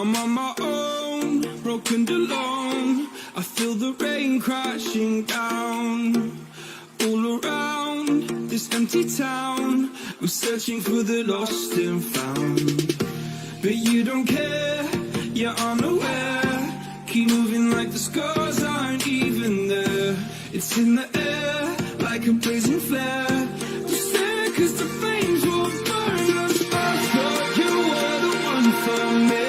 I'm on my own, broken alone. I feel the rain crashing down. All around this empty town, we're searching for the lost and found. But you don't care, you're unaware. Keep moving like the scars aren't even there. It's in the air, like a blazing flare. Just there, cause the flames will burn us. I thought you were the one for me.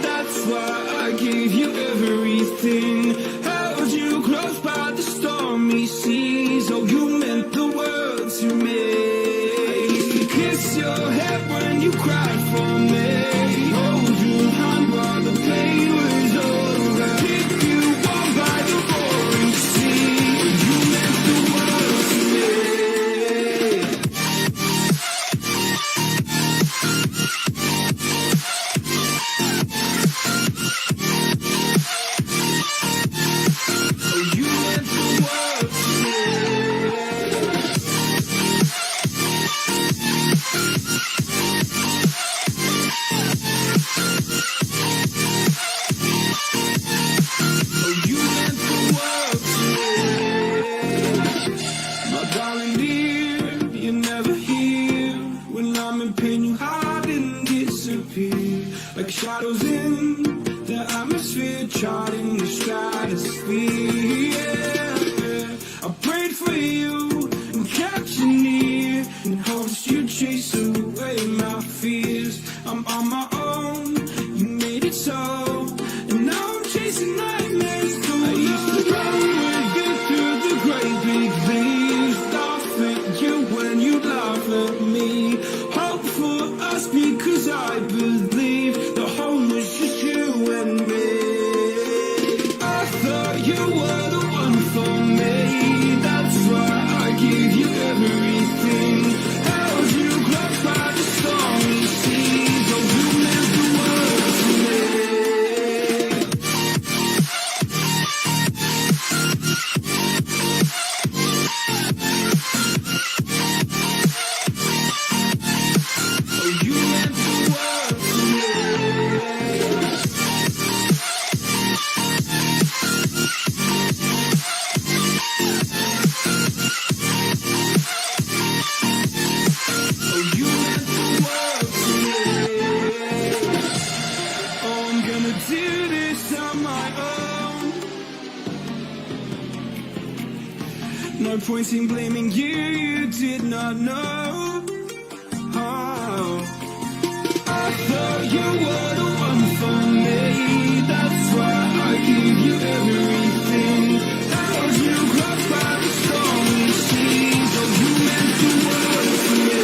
That's why I gave you everything. Held you close by the stormy seas. Oh, you meant the world to me. I used to kiss your head when you cried for me. Hold your hand while the pain was over. Keep you warm by the roaring sea. You meant the world to me. Oh, you meant the world to me. Oh, you meant the world to me. My darling dear, you're never here. When I'm in pain, you hide and disappear. Like shadows in the atmosphere, charting the stratosphere. Yeah. I prayed for you and kept you near, in hopes you'd chase away my fears. I'm on my own, you made it so, and now I'm chasing nightmares too. I used to run with you through the great big leaves, laugh at you when you laugh at me. Hope for us because I believe the home was just you and me. I thought you were the one for me. That's why I gave you everything. Held you close by the stormy seas. Oh, you meant the world to me. Oh, you meant the world to me. Oh, you meant the world to me. Oh, I'm gonna do this on my own. No point in blaming you, you did not know. Oh, I thought you were the one for me. That's why I gave you everything. Held you close by the stormy seas. Oh, you meant the world to me.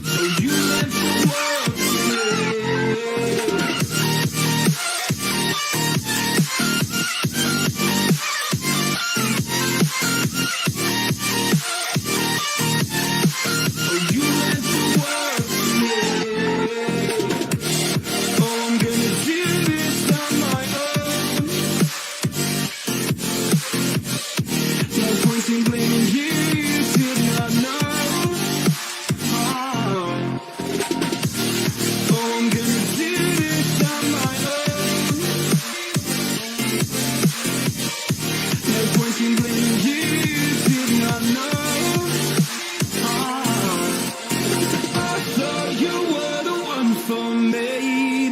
Oh, you meant the world to me. Oh, you meant the world to me. Oh, I'm gonna do this on my own. No point in blaming you, you did not know. Oh, oh, I'm gonna do this on my own. No point in blaming you, you did not know. I thought you were the one for me.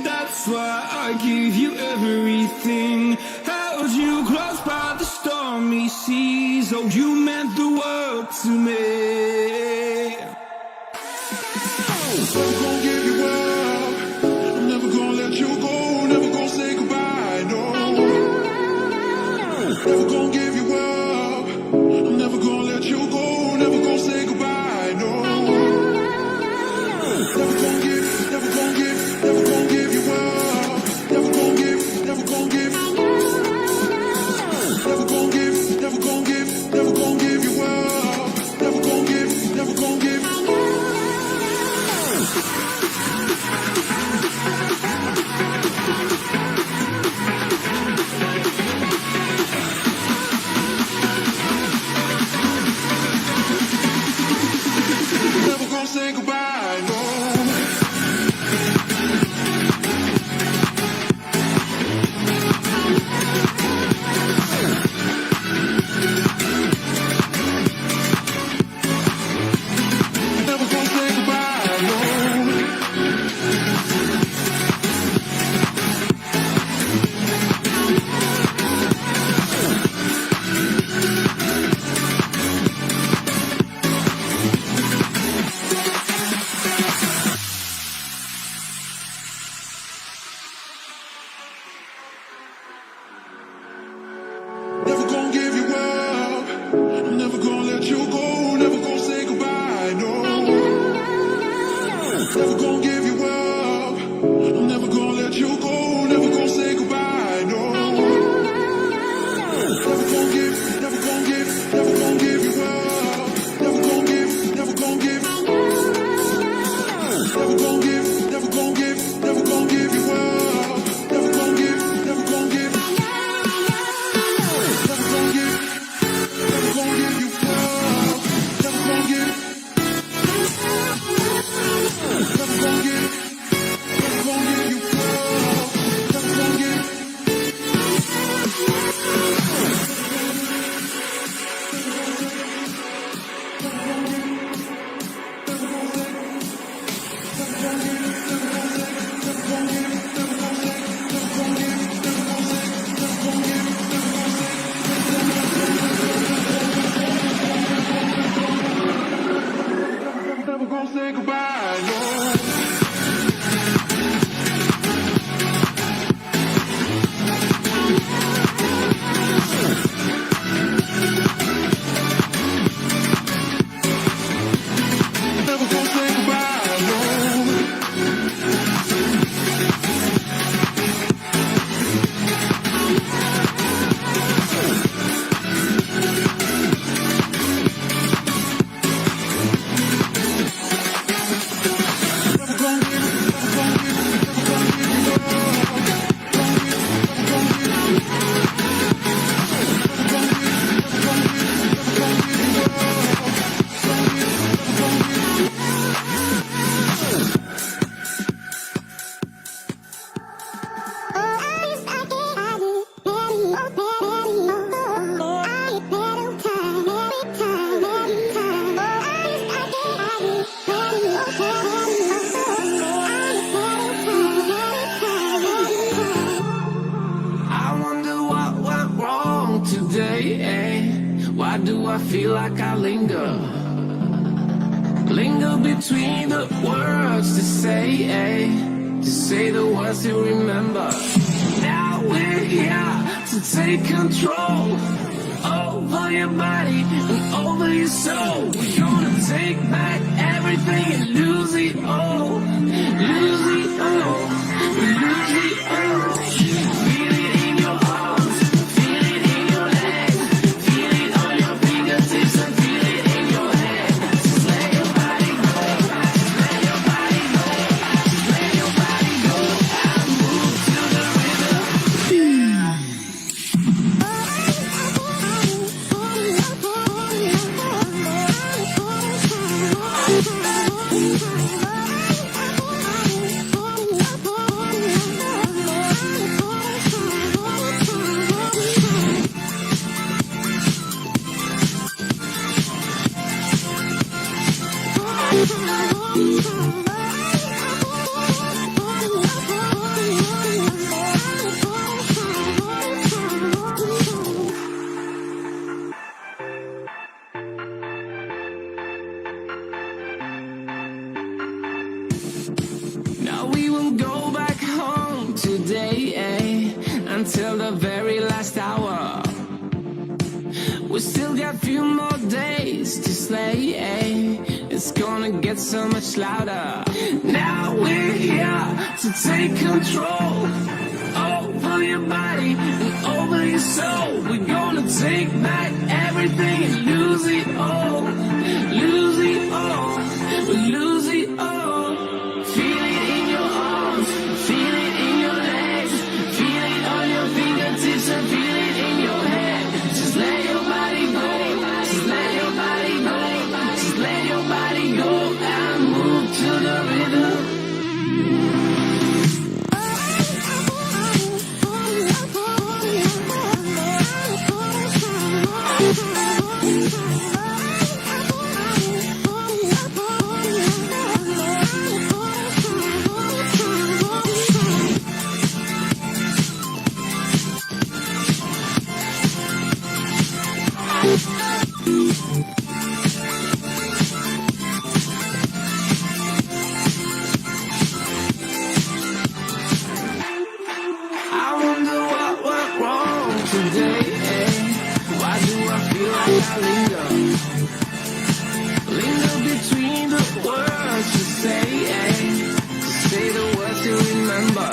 That's why I gave you everything. Held you close by the stormy seas. Oh, you meant the world to me. Never gonna give you up. I'm never gonna let you go. Never gonna say goodbye. No. Never gonna give you up. I'm never gonna let you go. Never gonna say goodbye. No. Never gonna give, never gonna give, never gonna give you up. Never gonna give, never gonna give. Never gonna give, never gonna give, never gonna give you up. Never gonna give, never gonna give. do I feel like I linger? Linger between the words to say the words to remember. Now we're here to take control over your body and over your soul. We're gonna take back everything and lose it all. Lose it all. Lose it all. Feel it in your arms. Feel it in your legs. Feel it on your fingertips and feel it in your head. Just let your body go. Just let your body go. Just let your body go and move to the rhythm. Now we will go back home today, until the very last hour. We still got a few more days to slay, It's gonna get so much louder. Now we're here to take control over your body and over your soul. We're gonna take back everything and lose it all. Lose it all. Lose it all. Feel it in your arms. Feel it in your legs. Feel it on your fingertips and feel it in your head. Just let your body go. Just let your body go. Just let your body go and move to the rhythm. I wonder what went wrong today, Why do I feel like I linger? Linger between the words to say the words to remember.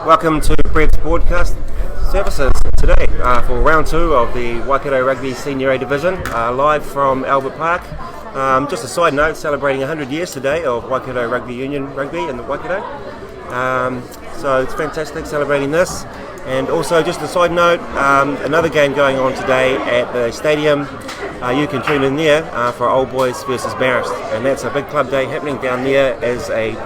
Welcome to Brett's broadcast services today for round 2 of the Waikato Rugby Senior A Division, live from Albert Park. Just a side note, celebrating 100 years today of Waikato Rugby Union Rugby in the Waikato. So it's fantastic celebrating this. And also just a side note, another game going on today at the stadium. You can tune in there for Old Boys versus Marist, and that's a big club day happening down there as a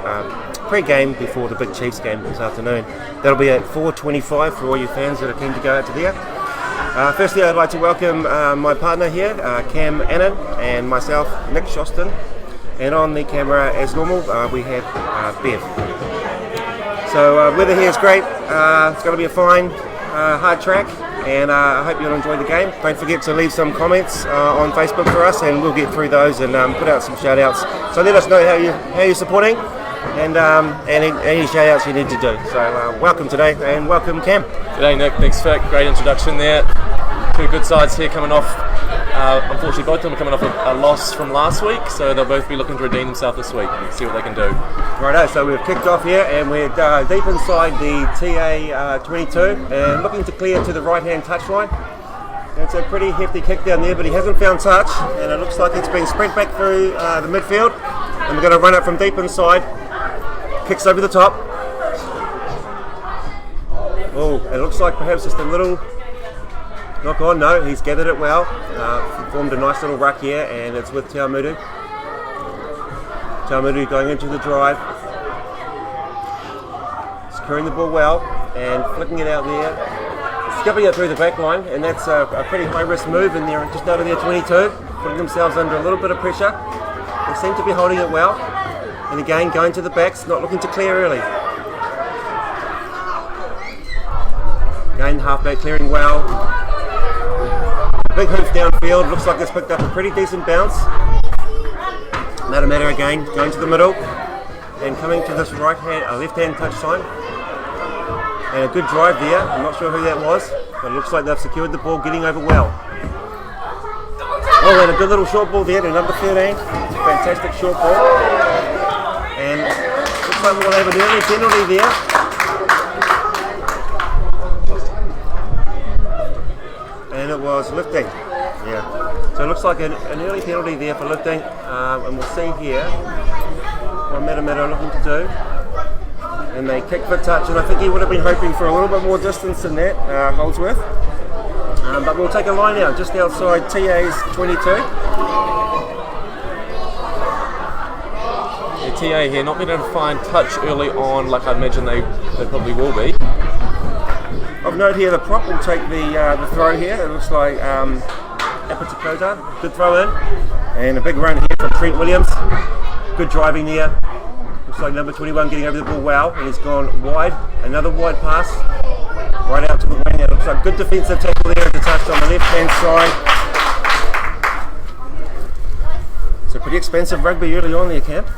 pre-game before the big Chiefs game this afternoon. That'll be at 4:25 for all you fans that are keen to go out to there. Firstly, I'd like to welcome my partner here, Cam Annan, and myself, Nick Shoston. And on the camera, as normal, we have Bev. So weather here is great. It's going to be a fine, hard track, and I hope you'll enjoy the game. Don't forget to leave some comments on Facebook for us, and we'll get through those and put out some shout outs. So let us know how you're supporting and any shout outs you need to do. So welcome today, and welcome Cam. G'day Nick, thanks Vic, great introduction there. Two good sides here coming off, unfortunately both of them are coming off a loss from last week, so they'll both be looking to redeem themselves this week and see what they can do. Righto, so we've kicked off here and we're deep inside the TA 22 and looking to clear to the right hand touchline. It's a pretty hefty kick down there, but he hasn't found touch, and it looks like it's been spread back through the midfield, and we're going to run it from deep inside. Kicks over the top. Oh, it looks like perhaps just a little knock on. No, he's gathered it well. Formed a nice little ruck here, and it's with Awamutu. Awamutu going into the drive. Securing the ball well and flicking it out there. Skipping it through the back line, and that's a pretty high risk move in there, just out of their 22. Putting themselves under a little bit of pressure. They seem to be holding it well. And again, going to the backs, not looking to clear early. Again, halfback clearing well. Big hoof downfield, looks like it's picked up a pretty decent bounce. Matamata again, going to the middle. And coming to this left-hand touch sign. And a good drive there, I'm not sure who that was, but it looks like they've secured the ball, getting over well. Oh, and a good little short ball there to number 13. Fantastic short ball. And looks like we'll have an early penalty there. And it was lifting. Yeah. So it looks like an early penalty there for lifting. And we'll see here what Matamata are looking to do. And they kick for touch, and I think he would have been hoping for a little bit more distance than that, Holdsworth. But we'll take a line out just outside TA's 22. TA here not being able to find touch early on like I imagine they probably will be. Of note here, the prop will take the throw here. It looks like Apatakota, good throw in, and a big run here from Trent Williams. Good driving there. Looks like number 21 getting over the ball well, and he's gone wide. Another wide pass right out to the wing. It looks like good defensive tackle there at the touch on the left hand side. It's a pretty expensive rugby early on there, Camp.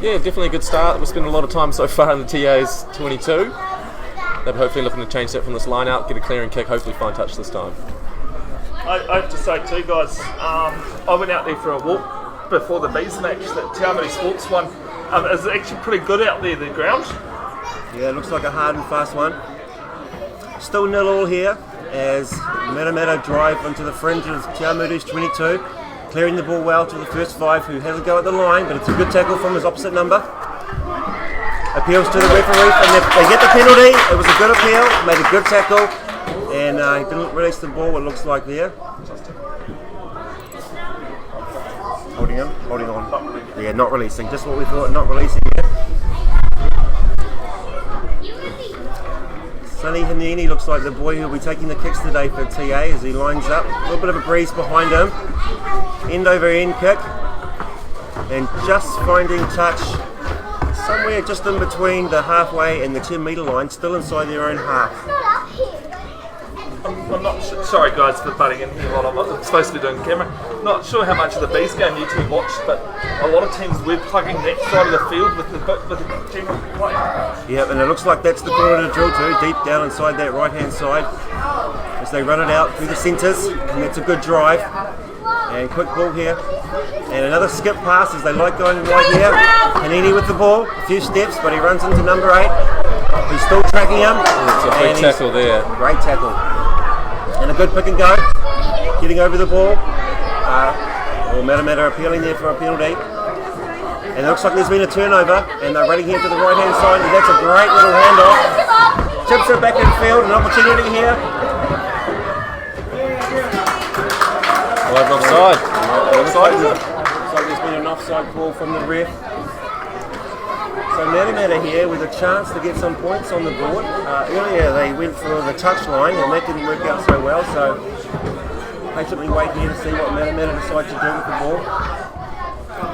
Yeah, definitely a good start. We've spent a lot of time so far in the TA's 22. They're hopefully looking to change that from this line out, get a clearing kick, hopefully find touch this time. I have to say too, guys, I went out there for a walk before the Bees match that Te Awamutu Sports won. It's actually pretty good out there, the ground. Yeah, it looks like a hard and fast one. Still 0-0 here as Matamata drive into the fringe of Te Awamutu's 22. Clearing the ball well to the first 5 who has a go at the line, but it's a good tackle from his opposite number. Appeals to the referee, and they get the penalty. It was a good appeal, made a good tackle, and he didn't release the ball, it looks like there. Holding on. Yeah, not releasing, just what we thought, not releasing here. Sonny Hanini looks like the boy who will be taking the kicks today for TA as he lines up. A little bit of a breeze behind him. End over end kick. And just finding touch somewhere just in between the halfway and the 10 metre line, still inside their own half. I'm not sure, sorry guys for butting in here while I'm supposed to be doing camera. Not sure how much of the Bees game you two watched, but a lot of teams were plugging that side of the field with the general play. Yep, and it looks like that's the corner to drill to, deep down inside that right hand side as they run it out through the centres, and that's a good drive. And quick ball here, and another skip pass as they like going right here. Hanini with the ball, a few steps, but he runs into number 8. He's still tracking him. It's a big And tackle there. Great tackle. And a good pick and go. Getting over the ball. Matamata appealing there for a penalty. And it looks like there's been a turnover. And they're running here to the right hand side. And that's a great little handoff. Chips it back in field. An opportunity here. Offside. Offside, is it? Looks like there's been an offside call from the ref. So Matamata here with a chance to get some points on the board. Earlier they went for the touch line and that didn't work out so well. So patiently wait here to see what Matamata decide to do with the ball.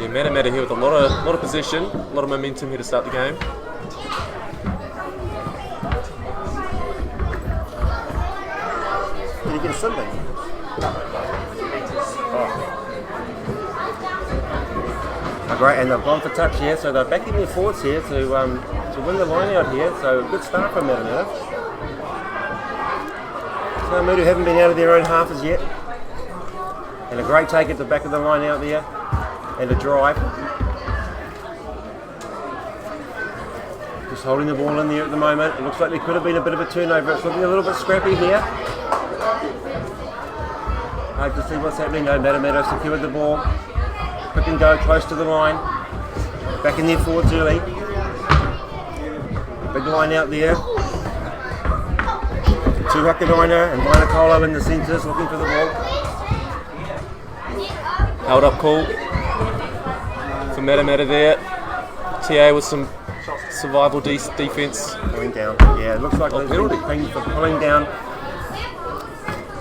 Yeah, Matamata here with a lot of possession, a lot of momentum here to start the game. Did he get something? Great, and they've gone for touch here, so they're backing their forwards here to win the line out here. So good start from Matamata. Awamutu haven't been out of their own half as yet. And a great take at the back of the line out there, and a drive. Just holding the ball in there at the moment. It looks like there could have been a bit of a turnover. It's looking a little bit scrappy here. Hard to see what's happening. No, Matamata secured the ball. Pick and go close to the line. Back in their forwards early. Big line out there. Tuhakaraina and Waikato in the centres looking for the ball. Held up call for Matamata there. TA with some survival defence. Pulling down. Yeah, it looks like they've been pinged for pulling down.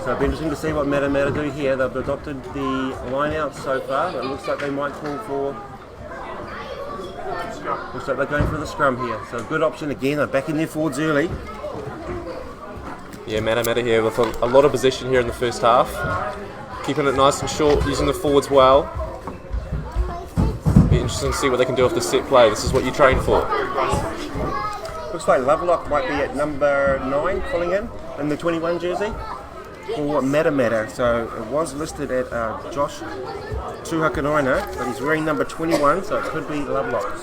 So it'll be interesting to see what Matamata do here. They've adopted the line out so far, but it looks like they might call for... Looks like they're going for the scrum here. So a good option again. They're back in their forwards early. Yeah, Matamata here with a lot of possession here in the first half. Keeping it nice and short, using the forwards well. Be interesting to see what they can do off the set play. This is what you train for. Looks like Lovelock might be at number 9 pulling in the 21 jersey. For Matamata, so it was listed at Josh Tuhakaraina, but he's wearing number 21, so it could be Lovelock.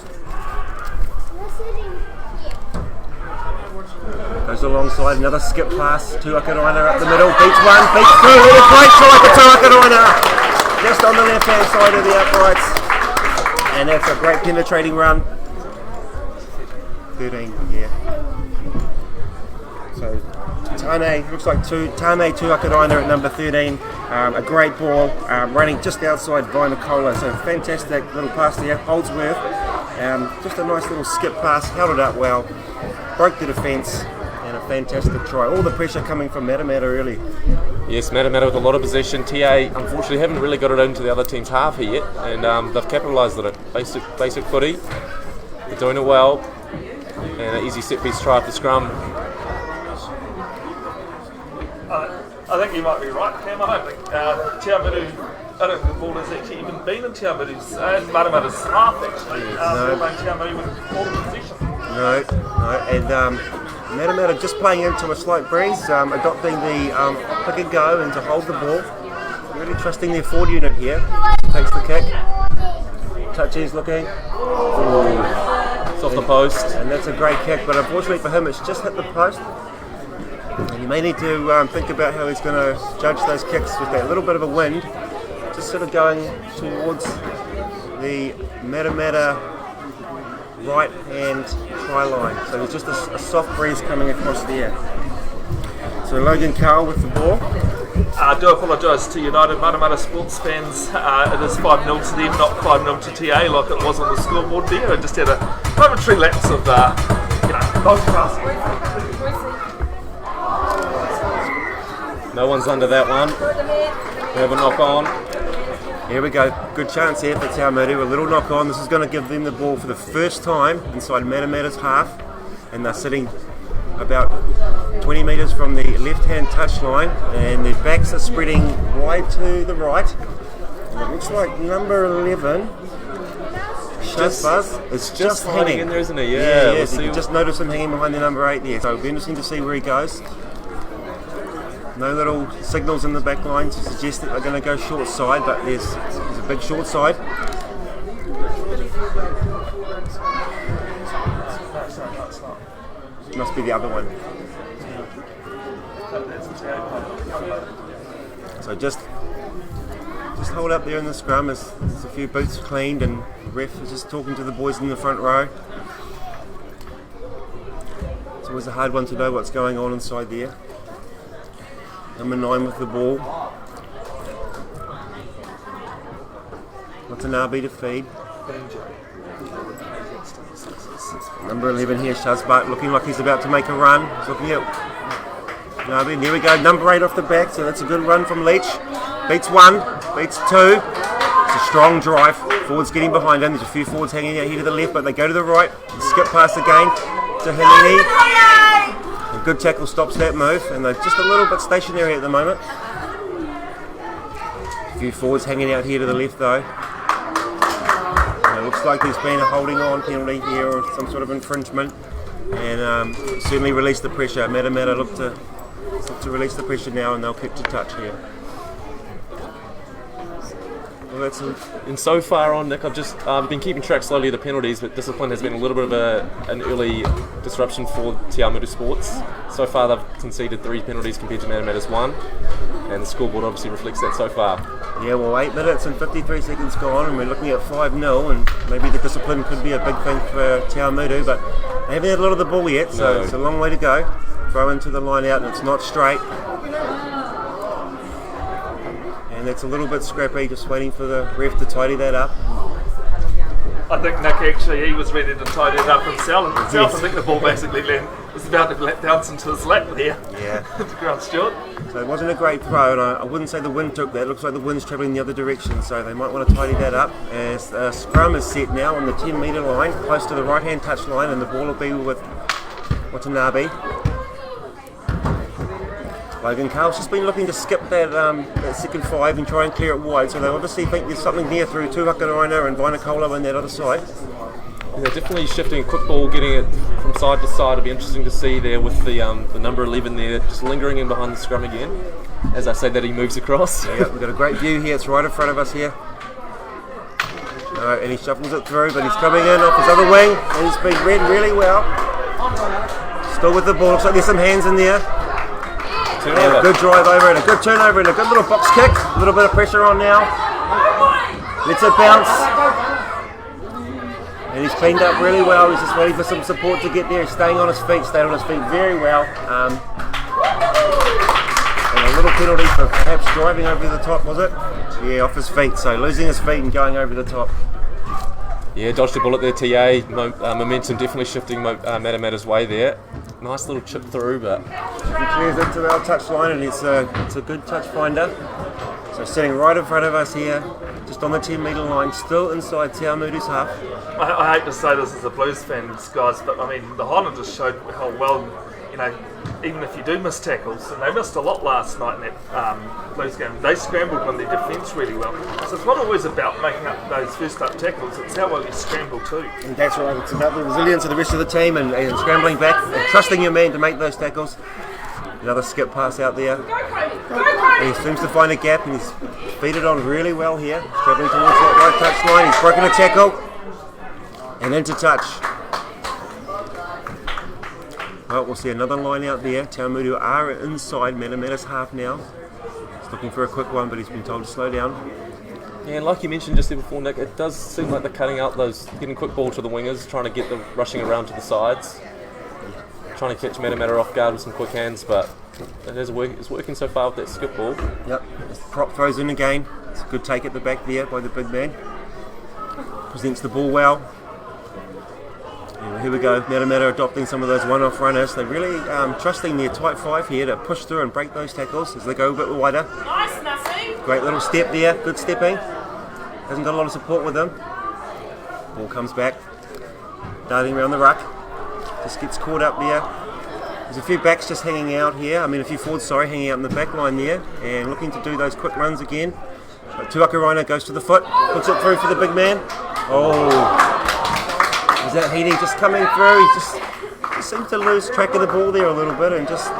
Goes alongside, another skip pass, Tuhakaraina up the middle, beats one, beats two, what a great try for Tuhakaraina! Just on the left hand side of the uprights, and that's a great penetrating run. 13, yeah. So Tane, looks like Tane Tuhakaraina at number 13, a great ball, running just outside Waikato, so fantastic little pass there, Holdsworth, just a nice little skip pass, held it up well, broke the defence, and a fantastic try. All the pressure coming from Matamata early. Yes, Matamata with a lot of possession. TA unfortunately haven't really got it into the other team's half here yet, and they've capitalised on it. Basic footy, they're doing it well, and an easy set piece try at the scrum. I think you might be right, Cam. I don't think the ball has actually even been in Matamata's half actually. They're playing Tiamutu with all the possession. No, and Matamata just playing into a slight breeze, adopting the pick and go and to hold the ball. Really trusting their forward unit here. Takes the kick. Touches looking. It's off the post. And that's a great kick, but unfortunately for him it's just hit the post. You may need to think about how he's going to judge those kicks with that little bit of a wind, just sort of going towards the Matamata right hand try line. So there's just a soft breeze coming across there. So Logan Carl with the ball. I do apologise to United Matamata sports fans. It is 5-0 to them, not 5-0 to TA like it was on the scoreboard there. I just had a momentary lapse of multitasking. No one's under that one. We have a knock on. Here we go. Good chance here for Awamutu. A little knock on. This is going to give them the ball for the first time inside Matamata's half. And they're sitting about 20 metres from the left-hand touch line. And their backs are spreading wide to the right. And it looks like number 11, Buzz, is just hanging in there, isn't he? Yeah. You can just notice him hanging behind the number 8 there. So it'll be interesting to see where he goes. No little signals in the back line to suggest that they're going to go short side, but there's a big short side. Must be the other one. So just hold up there in the scrum as there's a few boots cleaned, and the ref is just talking to the boys in the front row. It's always a hard one to know what's going on inside there. Number 9 with the ball. Watanabe to feed. Number 11 here, Shazbat, looking like he's about to make a run. He's looking at Nabe. There we go, number 8 off the back, so that's a good run from Leach. Beats 1, beats 2. It's a strong drive. Forwards getting behind him. There's a few forwards hanging out here to the left, but they go to the right. Skip past again to Helene. A good tackle stops that move, and they're just a little bit stationary at the moment. A few forwards hanging out here to the left though. It looks like there's been a holding on penalty here or some sort of infringement, and certainly release the pressure. Matamata look to release the pressure now, and they'll kick to touch here. Well, that's And so far on, Nick, I've just been keeping track slowly of the penalties, but discipline has been a little bit of an early disruption for Te Awamutu Sports. So far they've conceded 3 penalties compared to Matamata's 1, and the scoreboard obviously reflects that so far. Yeah, well, 8 minutes and 53 seconds gone, and we're looking at 5-0, and maybe the discipline could be a big thing for Te Awamutu, but they haven't had a lot of the ball yet, so No. It's a long way to go. Throw into the line out, and it's not straight. And it's a little bit scrappy, just waiting for the ref to tidy that up. I think Nick actually, he was ready to tidy it up himself. I think the ball basically was about to bounce into his lap there. Yeah. To Grant Stewart. So it wasn't a great throw, and I wouldn't say the wind took that. It looks like the wind's travelling the other direction, so they might want to tidy that up. As scrum is set now on the 10 metre line, close to the right hand touch line, and the ball will be with Watanabe. Logan Carl's just been looking to skip that second 5 and try and clear it wide, so they obviously think there's something there through Tuhakaraina and Vainakolo on that other side. Yeah, definitely shifting quick ball, getting it from side to side. It'll be interesting to see there with the number 11 there, just lingering in behind the scrum again. As I say that, he moves across. Yeah, we've got a great view here, it's right in front of us here. No, and he shuffles it through, but he's coming in off his other wing, and he's been read really well. Still with the ball, looks like there's some hands in there. And a good drive over and a good turnover and a good little box kick. A little bit of pressure on now. Lets it bounce. And he's cleaned up really well. He's just waiting for some support to get there. He's staying on his feet, stayed on his feet very well. And a little penalty for perhaps driving over the top, was it? Yeah, off his feet. So losing his feet and going over the top. Yeah, dodged a bullet there, TA. Momentum definitely shifting Matamata's way there. Nice little chip through, but He clears it to our touch line, and it's a good touch finder. So sitting right in front of us here, just on the 10 metre line, still inside Te Awamutu's half. I hate to say this as a Blues fan, guys, but I mean, the Highlanders showed how well, even if you do miss tackles, and they missed a lot last night in that Blues game, they scrambled on their defence really well. So it's not always about making up those first up tackles, it's how well you scramble too. And that's right, it's about the resilience of the rest of the team and scrambling back and trusting your man to make those tackles. Another skip pass out there. And he seems to find a gap, and he's feed it on really well here. Travelling towards that right touch line, he's broken a tackle and into touch. Well, we'll see another line out there. Te Awamutu are inside Matamata's half now. He's looking for a quick one, but he's been told to slow down. yeah, and like you mentioned just there before, Nick, it does seem like they're cutting out those, getting quick ball to the wingers, trying to get the rushing around to the sides, trying to catch Matamata off guard with some quick hands, but it's working so far with that skip ball. Yep, as the prop throws in again. It's a good take at the back there by the big man. Presents the ball well. And here we go, Matamata adopting some of those one-off runners. They're really trusting their tight 5 here to push through and break those tackles as they go a bit wider. Nice, Nussy. Great little step there, good stepping. Hasn't got a lot of support with them. Ball comes back, darting around the ruck. Just gets caught up there. There's a few backs just hanging out here. A few forwards, hanging out in the back line there and looking to do those quick runs again. But Tuhakaraina goes to the foot, puts it through for the big man. Oh! Is that Heating just coming through? He just seems to lose track of the ball there a little bit and just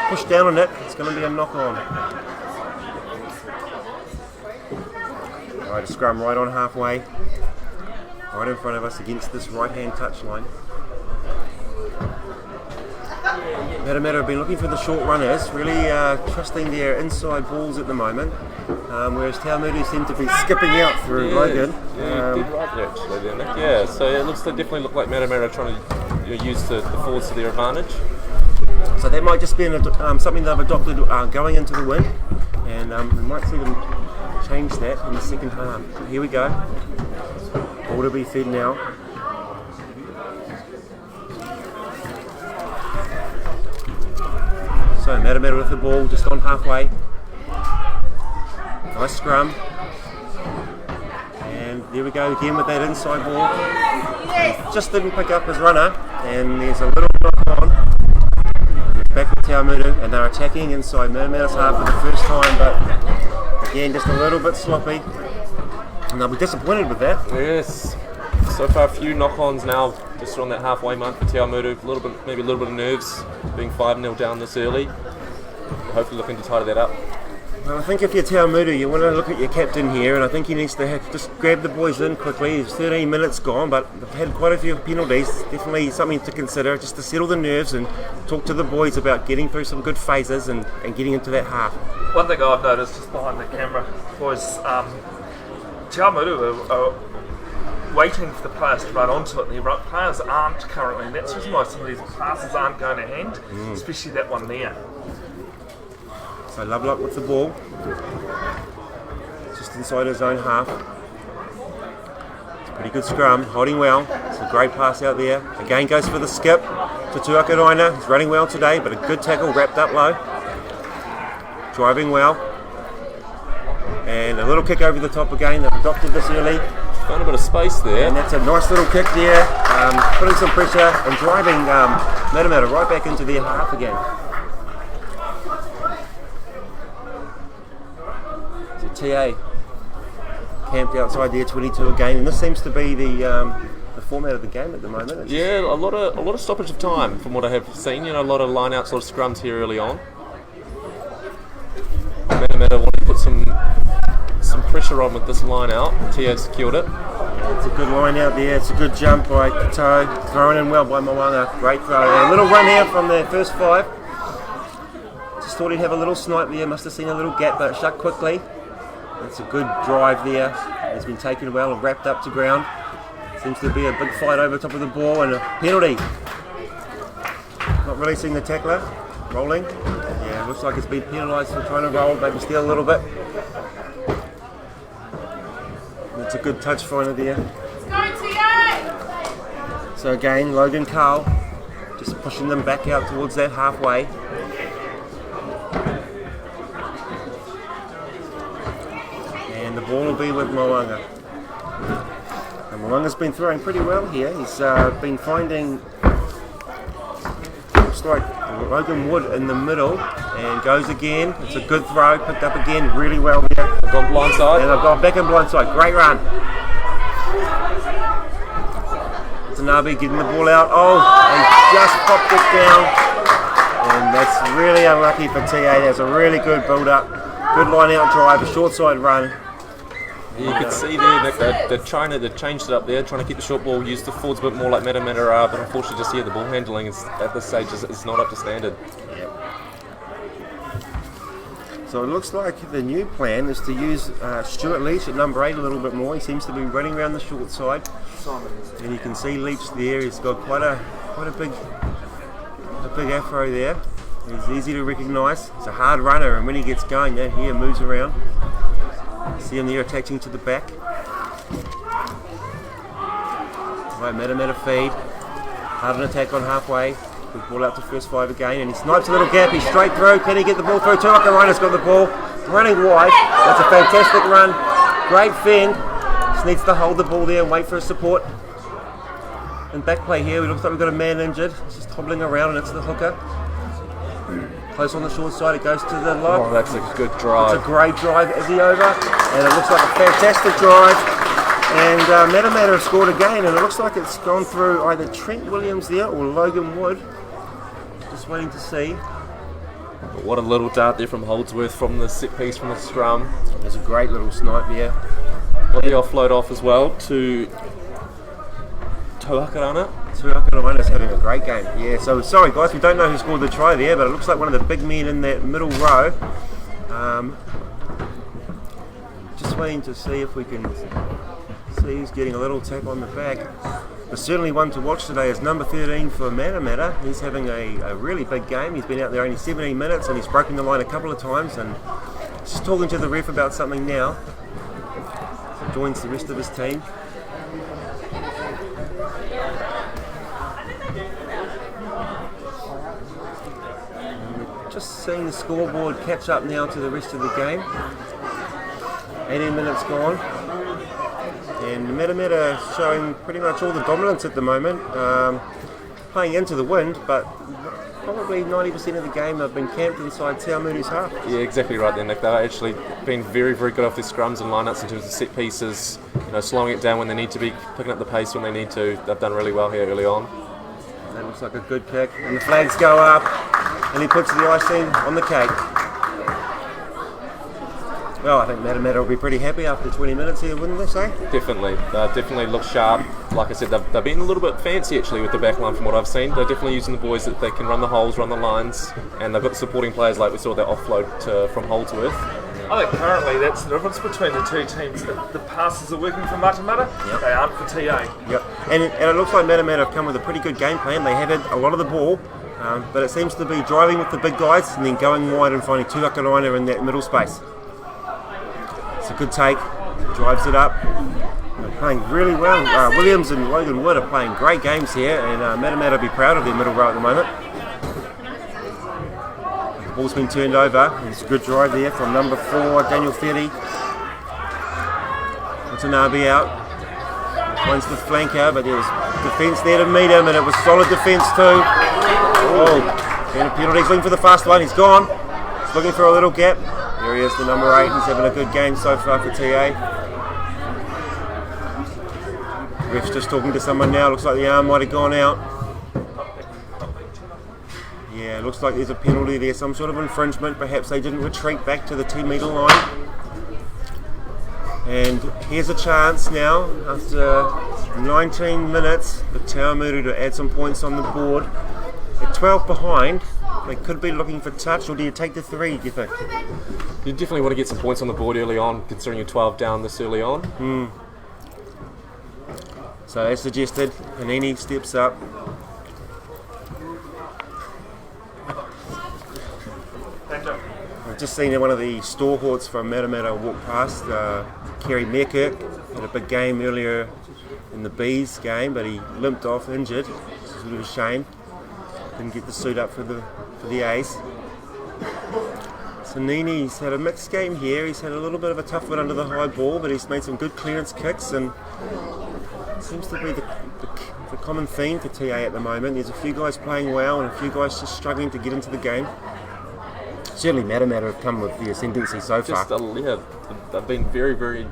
push down on it. It's going to be a knock on. Alright, a scrum right on halfway. Right in front of us against this right hand touch line. Matamata have been looking for the short runners, really trusting their inside balls at the moment, whereas Awamutu seem to be skipping out through Logan. Yeah, you did right there actually there, Nick. Yeah, so it definitely look like Matamata are trying to use the forwards to their advantage. So that might just be something they've adopted going into the wind, and we might see them change that in the second half. So here we go. Ball to be fed now. So Matamata with the ball just on halfway. Nice scrum. And there we go again with that inside ball. He just didn't pick up his runner, and there's a little knock on. Back with Awamutu, and they're attacking inside Matamata's half for the first time, but again just a little bit sloppy. And they'll be disappointed with that. Yes. So far, a few knock-ons now, just on that halfway mark for Awamutu. Maybe a little bit of nerves, being 5-0 down this early. Hopefully, looking to tidy that up. Well, I think if you're Awamutu, you want to look at your captain here, and I think he needs to just grab the boys in quickly. There's 13 minutes gone, but they've had quite a few penalties. Definitely something to consider, just to settle the nerves and talk to the boys about getting through some good phases and getting into that half. One thing I've noticed just behind the camera was Awamutu are waiting for the players to run onto it, and the players aren't currently, and that's the reason why some of these passes aren't going to hand, especially that one there. So Lovelock with the ball, just inside his own half. It's a pretty good scrum, holding well. It's a great pass out there. Again goes for the skip to Tuakaraina. He's running well today, but a good tackle wrapped up low. Driving well. And a little kick over the top again. They've adopted this early. Found a bit of space there. And that's a nice little kick there, putting some pressure and driving Matamata right back into their half again. TA camped outside their 22 again, and this seems to be the format of the game at the moment. Yeah, a lot of stoppage of time from what I have seen. A lot of line-outs, a lot of scrums here early on. Matamata want to put some pressure on with this line-out. TA secured it. Yeah, it's a good line out there. It's a good jump by Kato, thrown in well by Moanga. Great throw. And a little run here from the first 5. Just thought he'd have a little snipe there. Must have seen a little gap, but it shut quickly. It's a good drive there. It's been taken well and wrapped up to ground. Seems to be a big fight over top of the ball and a penalty. Not releasing the tackler. Rolling. Yeah, looks like it's been penalised for trying to roll, maybe steal a little bit. It's a good touch finder there. So again, Logan Carl just pushing them back out towards that halfway. And the ball will be with Moanga. And Moanga's been throwing pretty well here. He's been finding, looks like Logan Wood in the middle, and goes again. It's a good throw, picked up again really well there. They've gone blindside. And they've gone back in blindside. Great run. Tanabe getting the ball out. Oh, and just popped it down. And that's really unlucky for TA. There's a really good build-up. Good line-out drive, a short side run. You can see there, Nick, they've changed it up there, trying to keep the short ball, use the forwards a bit more like Matamata are, but unfortunately just here the ball handling is, at this stage is not up to standard. Yep. So it looks like the new plan is to use Stuart Leach at number 8 a little bit more. He seems to be running around the short side. And you can see Leach there, he's got quite a big afro there. He's easy to recognise. He's a hard runner, and when he gets going, that hair moves around. See him there attaching to the back. Right, Matamata feed. Hard an attack on halfway. Good ball out to first 5 again, and he snipes a little gap. He's straight through. Can he get the ball through? Tuakaraina's got the ball. Running wide. That's a fantastic run. Great fend. Just needs to hold the ball there and wait for his support. And back play here, it looks like we've got a man injured. He's just hobbling around, and it's the hooker. Close on the short side, it goes to the lob. Oh, that's a good drive. It's a great drive, Izzy over, and it looks like a fantastic drive. And Matamata have scored again, and it looks like it's gone through either Trent Williams there or Logan Wood. Just waiting to see. But what a little dart there from Holdsworth from the set piece from the scrum. There's a great little snipe there. Got the offload off as well to Tuakarana. Tuakarana's having a great game. Yeah, so sorry guys, we don't know who scored the try there, but it looks like one of the big men in that middle row. Just waiting to see if we can see who's getting a little tap on the back. But certainly one to watch today is number 13 for Matamata. He's having a really big game. He's been out there only 17 minutes and he's broken the line a couple of times, and just talking to the ref about something now. Joins the rest of his team. Just seeing the scoreboard catch up now to the rest of the game. 18 minutes gone. And Matamata showing pretty much all the dominance at the moment. Playing into the wind, but probably 90% of the game they've been camped inside Te Awamutu's half. Yeah, exactly right there, Nick. They've actually been very, very good off their scrums and lineups in terms of set pieces, slowing it down when they need to be, picking up the pace when they need to. They've done really well here early on. And that looks like a good kick. And the flags go up, and he puts the icing on the cake. Well, I think Matamata will be pretty happy after 20 minutes here, wouldn't they say? Definitely. They definitely look sharp. Like I said, they've been a little bit fancy actually with the back line from what I've seen. They're definitely using the boys that they can run the holes, run the lines, and they've got the supporting players like we saw that offload from hole to earth. I think currently that's the difference between the two teams. The passes are working for Matamata, they aren't for TA. Yep. And it looks like Matamata have come with a pretty good game plan. They have had a lot of the ball, but it seems to be driving with the big guys and then going wide and finding Tuakarana in that middle space. It's a good take, drives it up. They're playing really well. Williams and Logan Wood are playing great games here, and Matamata will be proud of their middle row at the moment. The ball's been turned over. It's a good drive there from number 4, Daniel Ferry. Watanabe out. Finds the flanker, but there was defence there to meet him, and it was solid defence too. Oh, and a penalty. He's looking for the fast line. He's gone. He's looking for a little gap. There he is, the number 8. He's having a good game so far for TA. Ref's just talking to someone now. Looks like the arm might have gone out. Yeah, looks like there's a penalty there, some sort of infringement. Perhaps they didn't retreat back to the 10-metre line. And here's a chance now, after 19 minutes, for Te Awamutu to add some points on the board. At 12 behind, they could be looking for touch, or do you take the 3, do you think? You definitely want to get some points on the board early on, considering you're 12 down this early on. So as suggested, Panini steps up. I've just seen one of the stalwarts from Matamata walk past, Kerry Merkirk. Had a big game earlier in the Bees game, but he limped off injured, which is a bit of a shame. Didn't get the suit up for the A's. So Nini's had a mixed game here. He's had a little bit of a tough one under the high ball, but he's made some good clearance kicks, and it seems to be the common theme for TA at the moment. There's a few guys playing well and a few guys just struggling to get into the game. Certainly Matamata have come with the ascendancy so far. They've been very, very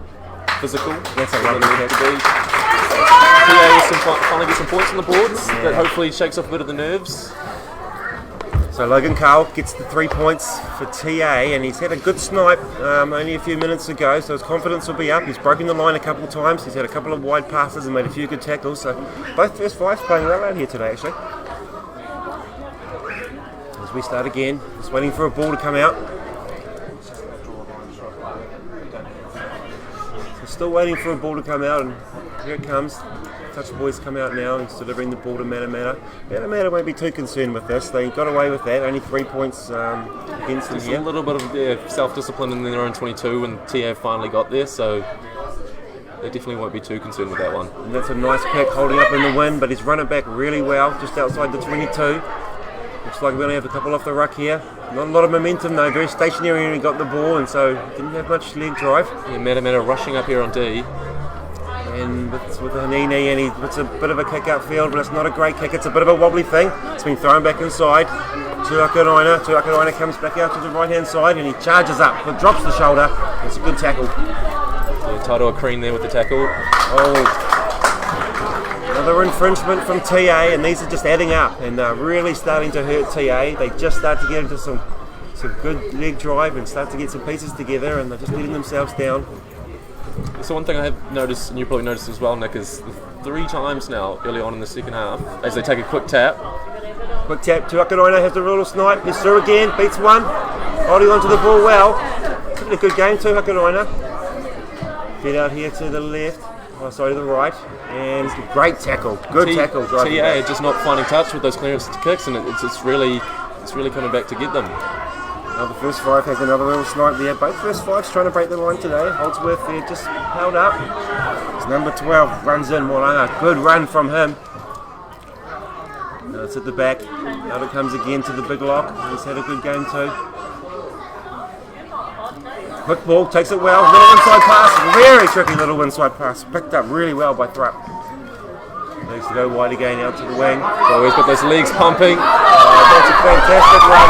physical. That's a lovely to be. TA finally get some points on the boards. That hopefully shakes off a bit of the nerves. So Logan Carl gets the 3 points for TA, and he's had a good snipe only a few minutes ago, so his confidence will be up. He's broken the line a couple of times. He's had a couple of wide passes and made a few good tackles. So both first fives playing well out here today, actually. As we start again, just waiting for a ball to come out. So still waiting for a ball to come out, and here it comes. Touch boys come out now and he's delivering the ball to Matamata. Matamata won't be too concerned with this. They got away with that. Only 3 points against them Just here. a little bit of self-discipline in their own 22 when TA finally got there, so they definitely won't be too concerned with that one. And that's a nice kick holding up in the wind, but he's run it back really well just outside the 22. Looks like we're going to have a couple off the ruck here. Not a lot of momentum though, very stationary when he got the ball, and so didn't have much leg drive. Yeah, Matamata rushing up here on D. And with Hanini, and it's a bit of a kick upfield, but it's not a great kick. It's a bit of a wobbly thing. It's been thrown back inside. Tuakarana comes back out to the right hand side, and he charges up, but drops the shoulder. It's a good tackle. Yeah, tied to a cream there with the tackle. Oh, another infringement from TA, and these are just adding up, and they're really starting to hurt TA. They just start to get into some good leg drive and start to get some pieces together, and they're just letting themselves down. So one thing I have noticed, and you probably noticed as well, Nick, is 3 times now early on in the second half as they take a quick tap. Quick tap, Tuakaraina has the little snipe, he's through again, beats one, holding onto the ball well. Pretty good game, Tuakaraina. Get out here to the left, to the right, and great tackle, good tackle. TA just not finding touch with those clearance kicks, and it's really coming back to get them. The first 5 has another little snipe there. Both first 5s trying to break the line today. Holdsworth there just held up. It's number 12 runs in, Moranga. Good run from him. Now it's at the back. Out it comes again to the big lock. He's had a good game too. Quick ball, takes it well. Little inside pass. Very tricky little inside pass. Picked up really well by Thrupp. Needs to go wide again out to the wing. So he's got those legs pumping. That's a fantastic run.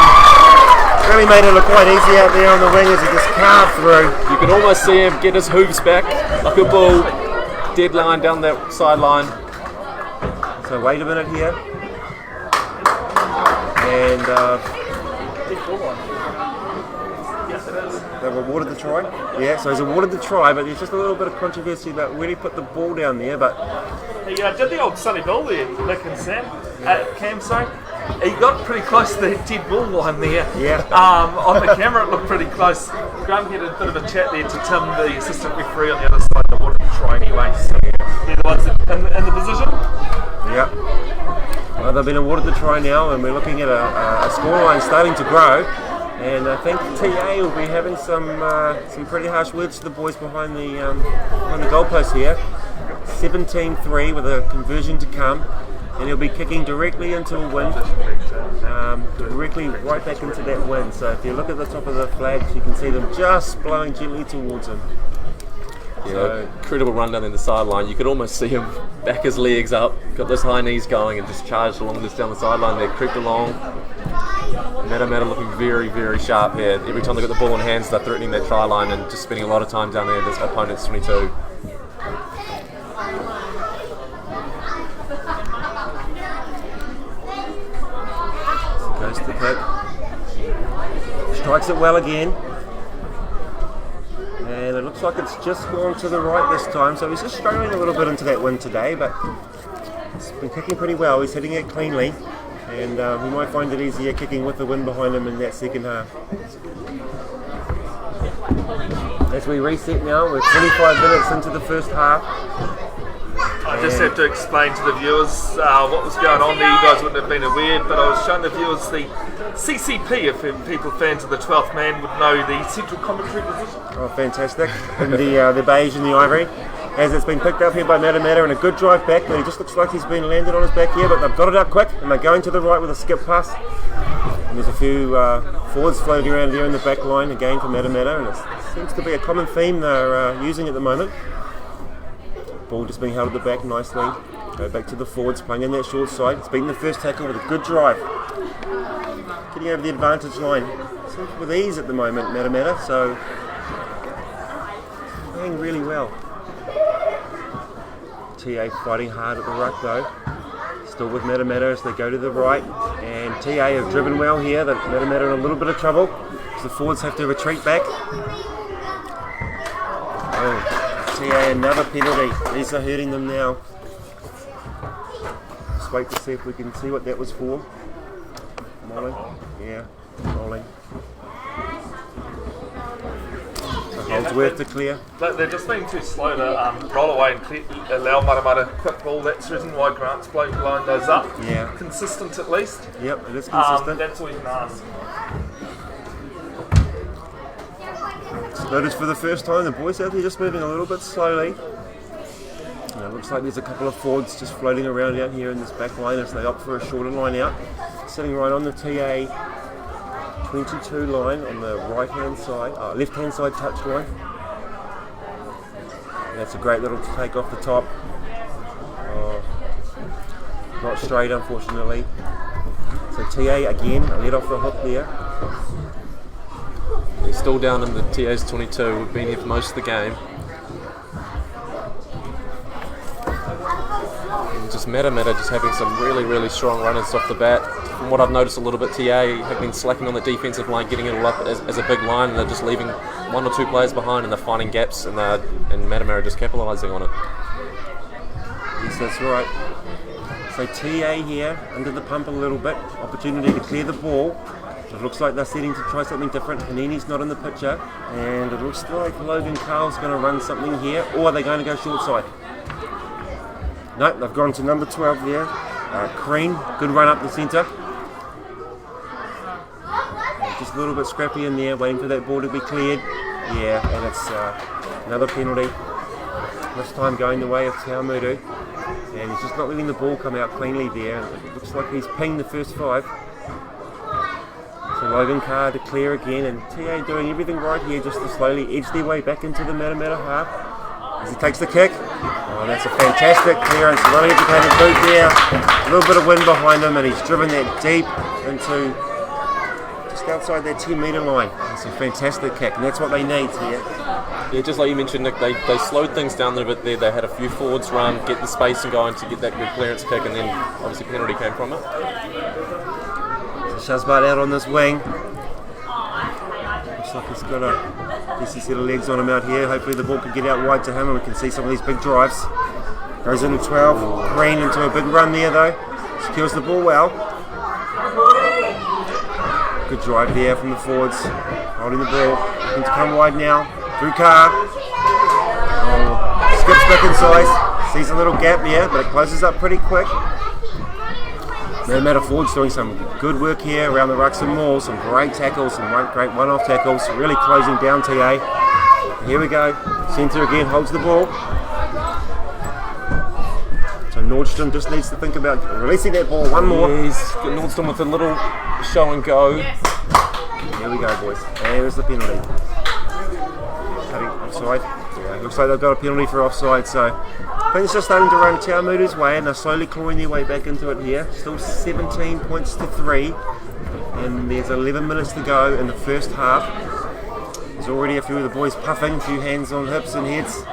Really made it look quite easy out there on the wing as he just carved through. You can almost see him get his hooves back like a bull. Dead line down that sideline. So wait a minute here. And they've awarded the try. Yeah, so he's awarded the try, but there's just a little bit of controversy about where he put the ball down there. But he did the old Sonny Bill there, Nick and Sam. Cam, sorry. He got pretty close to the dead ball line there. Yeah. On the camera, it looked pretty close. Graham had a bit of a chat there to Tim, the assistant referee on the other side. They wanted to try anyway. So they're the ones in the position. Yeah. Well, they've been awarded the try now, and we're looking at a scoreline starting to grow. And I think TA will be having some pretty harsh words to the boys behind the goalpost here. 17-3 with a conversion to come. And he'll be kicking directly into a win, directly right back into that win. So if you look at the top of the flags, you can see them just blowing gently towards him. Yeah, so, incredible run down in the sideline. You could almost see him back his legs up, got those high knees going, and just charged along this down the sideline there, creeped along. Matamata looking very, very sharp here. Every time they got the ball in hands, they're threatening that try line and just spending a lot of time down there. This opponent's 22. Goes to the kick. Strikes it well again. And it looks like it's just gone to the right this time. So he's just struggling a little bit into that win today, but he's been kicking pretty well. He's hitting it cleanly. And he might find it easier kicking with the wind behind him in that second half. As we reset now, we're 25 minutes into the first half. I just have to explain to the viewers what was going on there. You guys wouldn't have been aware, but I was showing the viewers the CCP, if people fans of the 12th man would know, the central commentary position. Oh, fantastic. And the beige and the ivory. As it's been picked up here by Matamata and a good drive back, but he just looks like he's been landed on his back here, but they've got it up quick and they're going to the right with a skip pass. And there's a few forwards floating around there in the back line again for Matamata, and it seems to be a common theme they're using at the moment. Ball just being held at the back nicely. Go back to the forwards, playing in that short side. It's beaten the first tackle with a good drive. Getting over the advantage line. Seems with ease at the moment, Matamata, so playing really well. TA fighting hard at the ruck though. Still with Matamata as they go to the right. And TA have driven well here. Matamata in a little bit of trouble. So the forwards have to retreat back. Oh. TA another penalty. These are hurting them now. Just wait to see if we can see what that was for. Molly? Yeah, Molly. So Holdsworth to clear. They're just being too slow to roll away and allow Matamata quick ball. That's the reason why Grant's blowing those up. Yeah. Consistent at least. Yep, it is consistent. That's all you can ask. Notice for the first time the boys out there just moving a little bit slowly. It looks like there's a couple of forwards just floating around out here in this back line as they opt for a shorter line out. Sitting right on the TA 22 line on the right hand side, left hand side touch line. That's a great little take off the top. Not straight unfortunately. So TA again, let off the hook there. He's still down in the TA's 22. We've been here for most of the game. And just Matamata just having some really, really strong runners off the bat. From what I've noticed a little bit, TA have been slacking on the defensive line, getting it all up as a big line, and they're just leaving one or two players behind, and they're finding gaps, and Matamata just capitalising on it. Yes, that's right. So TA here, under the pump a little bit. Opportunity to clear the ball. It looks like they're setting to try something different. Hanini's not in the picture. And it looks like Logan Carl's going to run something here. Or are they going to go short side? No, they've gone to number 12 there. Crean, good run up the centre. Just a little bit scrappy in there, waiting for that ball to be cleared. Yeah, and it's another penalty. This time going the way of Awamutu. And he's just not letting the ball come out cleanly there. It looks like he's pinged the first 5. So Logan Carr to clear again, and TA doing everything right here just to slowly edge their way back into the Matamata half. As he takes the kick. Oh, that's a fantastic clearance. Well-educated boot there. A little bit of wind behind him, and he's driven that deep into just outside that 10-metre line. It's a fantastic kick, and that's what they need here. Yeah, just like you mentioned, Nick, they slowed things down a little bit there. They had a few forwards run, get the spacing going to get that good clearance kick, and then obviously penalty came from it. Shazbad out on this wing. Looks like he's got a decent set of legs on him out here. Hopefully the ball can get out wide to him and we can see some of these big drives. Goes into 12. Green into a big run there though. Secures the ball well. Good drive there from the forwards. Holding the ball. Looking to come wide now. Through Carr. Oh, skips back inside. Sees a little gap there, but it closes up pretty quick. Matamata forwards doing some good work here around the rucks and mauls. Some great tackles, some great one-off tackles. Really closing down TA. Here we go. Centre again holds the ball. So Nordstrom just needs to think about releasing that ball one more. Yeah, he's got Nordstrom with a little show and go. Here we go, boys. And there's the penalty. Cutting offside. Yeah, looks like they've got a penalty for offside, so things are starting to run Awamutu's way, and they're slowly clawing their way back into it here. Still 17 points to 3, and there's 11 minutes to go in the first half. There's already a few of the boys puffing, a few hands on hips and heads.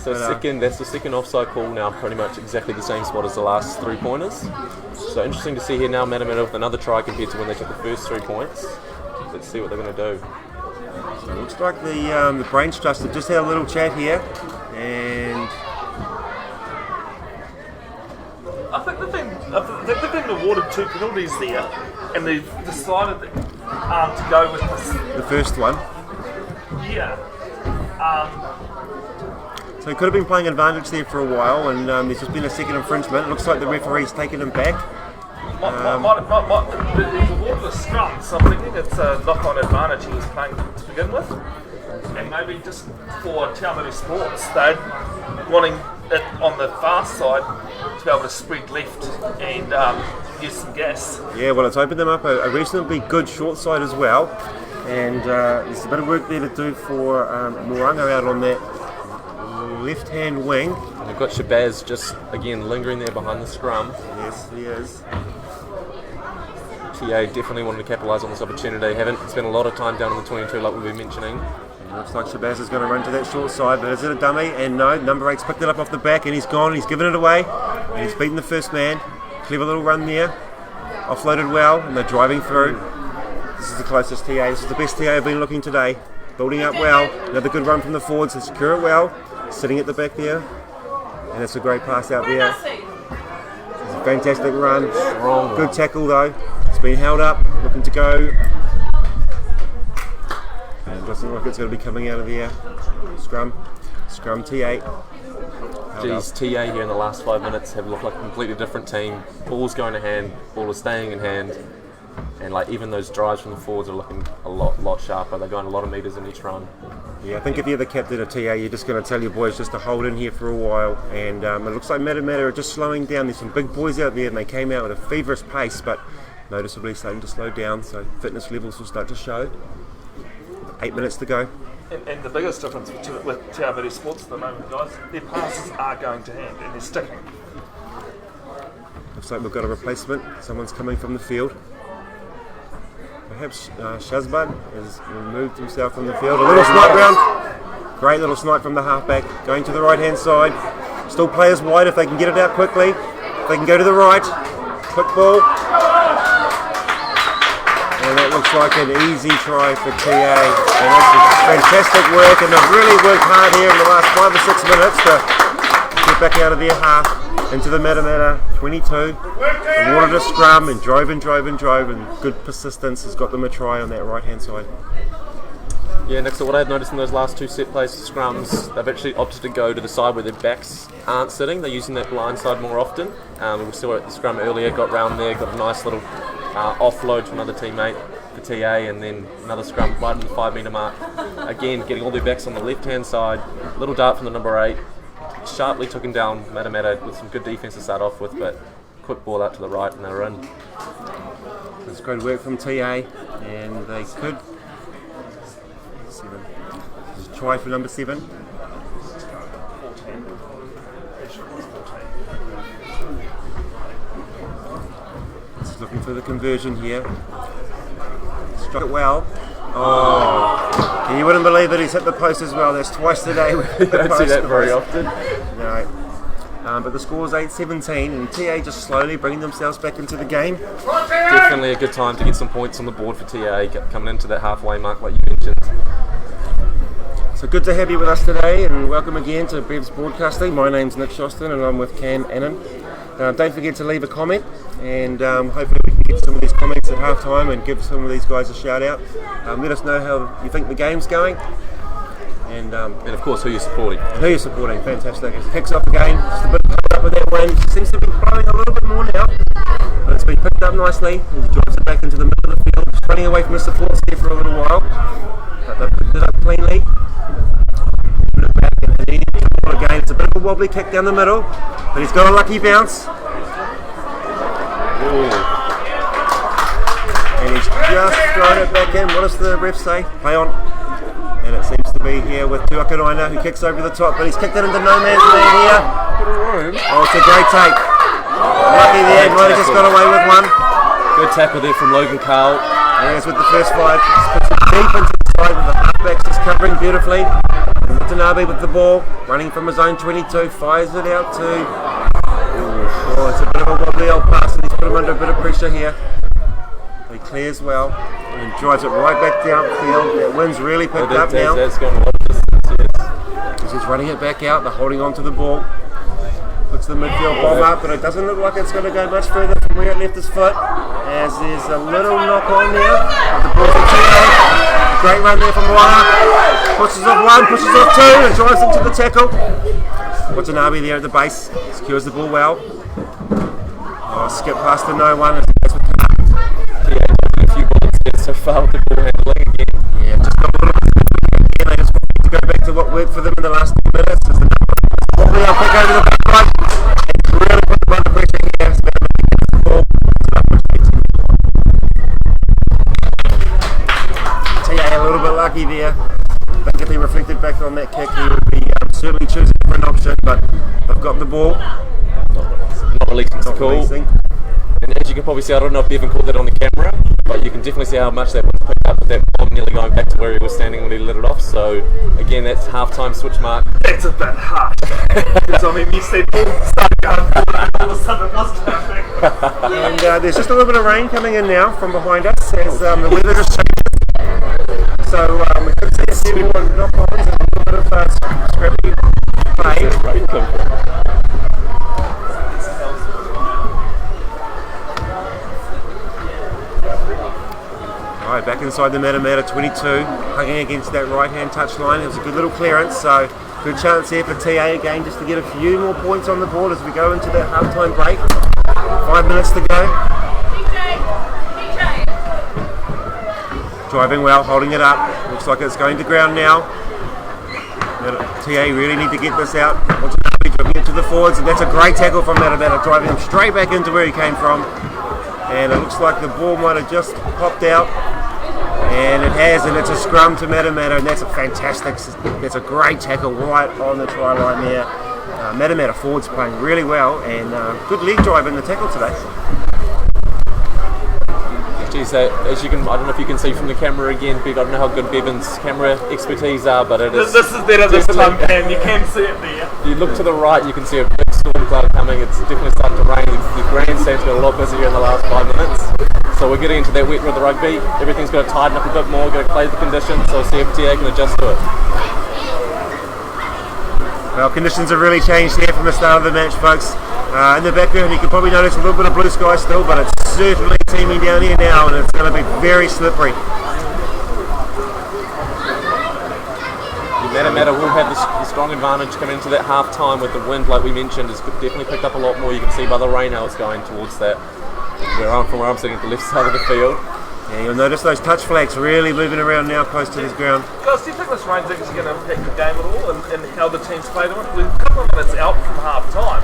So that's the second offside call now, pretty much exactly the same spot as the last 3 pointers. So interesting to see here now Matamata with another try compared to when they took the first 3 points. Let's see what they're going to do. So it looks like the Brains Trust have just had a little chat here, and I think they've been awarded 2 penalties there, and they've decided to go with the first one. Yeah. So he could have been playing advantage there for a while, and there's just been a second infringement. It looks like the referee's taken him back. He's awarded a scrum, so I'm thinking it's a knock-on advantage he was playing to begin with. And maybe just for Awamutu Sports, they're wanting it on the fast side to be able to spread left and use some gas. Yeah, well, it's opened them up a reasonably good short side as well, and there's a bit of work there to do for Morongo out on that left-hand wing. And we've got Shabazz just again lingering there behind the scrum. Yes, he is. TA definitely wanted to capitalise on this opportunity. Haven't spent a lot of time down on the 22 like we've been mentioning. Looks like Shabazz is going to run to that short side, but is it a dummy? And no, number 8's picked it up off the back and he's gone, he's given it away, and he's beaten the first man. Clever little run there, offloaded well, and they're driving through. This is the closest TA, this is the best TA I've been looking today. Building up well, another good run from the forwards, they secure it well, sitting at the back there, and it's a great pass out there. It's a fantastic run, good tackle though, it's been held up, looking to go. And it doesn't look like it's going to be coming out of the scrum T8. Geez, TA here in the last 5 minutes have looked like a completely different team. Ball's going to hand, ball is staying in hand, and like even those drives from the forwards are looking a lot sharper. They're going a lot of metres in each run. Yeah, I think if you're the captain of TA, you're just going to tell your boys just to hold in here for a while, and it looks like Matamata are just slowing down. There's some big boys out there and they came out at a feverish pace, but noticeably starting to slow down, so fitness levels will start to show. 8 minutes to go. And the biggest difference with Awamutu Sports at the moment, guys, their passes are going to hand and they're sticking. Looks like we've got a replacement. Someone's coming from the field. Perhaps Shazbad has removed himself from the field. A little snipe round. Great little snipe from the halfback. Going to the right hand side. Still players wide if they can get it out quickly. If they can go to the right. Quick ball. And that looks like an easy try for TA. And that's fantastic work, and they've really worked hard here in the last 5 or 6 minutes to step back out of their half into the Matamata 22. They wanted a scrum and drove, and good persistence has got them a try on that right hand side. Yeah, next to what I've noticed in those last two set plays scrums, they've actually opted to go to the side where their backs aren't sitting. They're using that blind side more often. We saw at the scrum earlier, got round there, got a nice little offload to another teammate for TA, and then another scrum right in the 5 metre mark. Again, getting all their backs on the left hand side. Little dart from the number 8. Sharply took him down Matamata with some good defence to start off with, but quick ball out to the right and they're in. It's good work from TA, and they could. 7. There's a try for number 7. Just looking for the conversion here. Struck it well. Oh, you wouldn't believe that he's hit the post as well. That's twice today. You don't see that very often. No. But the score's 8-17, and TA just slowly bringing themselves back into the game. Definitely a good time to get some points on the board for TA coming into that halfway mark like you mentioned. So good to have you with us today, and welcome again to Bev's Broadcasting. My name's Nick Shoston and I'm with Annan. Don't forget to leave a comment, and hopefully we can get some of these comments at half time and give some of these guys a shout out. Let us know how you think the game's going, and of course who you're supporting. Fantastic. It kicks off again, just a bit of up with that wind. It seems to be blowing a little bit more now, but it's been picked up nicely. He drives it back into the middle of the field, just running away from the supports here for a little while, but they've picked it up cleanly. Again, it's a bit of a wobbly kick down the middle, but he's got a lucky bounce. Ooh. And he's just thrown it back in. What does the ref say? Play on. And it seems to be here with Tuakaraina, who kicks over the top, but he's kicked it into no man's land here. Oh, it's a great take. Lucky there, might have just got away with one. Good tackle there from Logan Carl. And it's with the first 5. Just puts it deep into the side with the halfbacks just covering beautifully. Watanabe with the ball, running from his own 22, fires it out to... Oh, it's a bit of a wobbly old pass, and he's put him under a bit of pressure here. He clears well, and drives it right back downfield. That wind's really picked up now. That's going a lot of distance, yes. He's just running it back out, they're holding on to the ball. Puts the midfield bomb up, but it doesn't look like it's going to go much further from where it left his foot, as there's a little knock on there. The ball for TA. Great run there from Wanga. Pushes off 1, pushes off 2, and drives into the tackle. Watanabe there at the base, secures the ball well. Oh, skip past the no one. Yeah, a few bullets there so far with the ball handling again. Yeah, just got a little bit again. They just want to go back to what worked for them in the last 2 minutes. As the wobbly I'll pick over the back line and really put them under pressure here. So the ball. TA a little bit lucky there. I think if he reflected back on that kick, he would be certainly choosing a different option, but they've got the ball. Not releasing to call. And as you can probably see, I don't know if Bevin caught that on the camera, but you can definitely see how much that was picked up with that bomb nearly going back to where he was standing when he lit it off. So again, that's half-time switch mark. That's a bit harsh. Because I mean, you said ball started going forward, all of a sudden it was perfect. And there's just a little bit of rain coming in now from behind us as the weather just changes. So we could see a few more knock-ons and a little bit of scrappy play. Alright, back inside the Matamata 22, hugging against that right-hand touchline. It was a good little clearance, so good chance here for TA again just to get a few more points on the board as we go into that half-time break. 5 minutes to go. Driving well, holding it up. Looks like it's going to ground now. TA really need to get this out. Driving it to the forwards, and that's a great tackle from Matamata, driving him straight back into where he came from. And it looks like the ball might have just popped out. And it has, and it's a scrum to Matamata, and that's a great tackle right on the try line there. Matamata forwards playing really well, and good leg drive in the tackle today. Geez, as you can, I don't know if you can see from the camera again, Bev, I don't know how good Bevin's camera expertise are, but it is. This is better this time, Cam. You can see it there. You look to the right, you can see a big storm cloud coming. It's definitely starting to rain. The grandstand's got a lot busier in the last 5 minutes. So we're getting into that wet with the rugby. Everything's got to tighten up a bit more, got to play the conditions, so see if TA can adjust to it. Well, conditions have really changed here from the start of the match, folks. In the background you can probably notice a little bit of blue sky still, but it's certainly teeming down here now, and it's going to be very slippery. Matamata will have the strong advantage coming into that half time with the wind, like we mentioned, has definitely picked up a lot more. You can see by the rain how it's going towards that. From where I'm sitting at the left side of the field. Yeah, you'll notice those touch flags really moving around now close to this ground. Guys, do you think this rain's actually going to impact the game at all and how the teams played on it? We're a couple of minutes out from half time.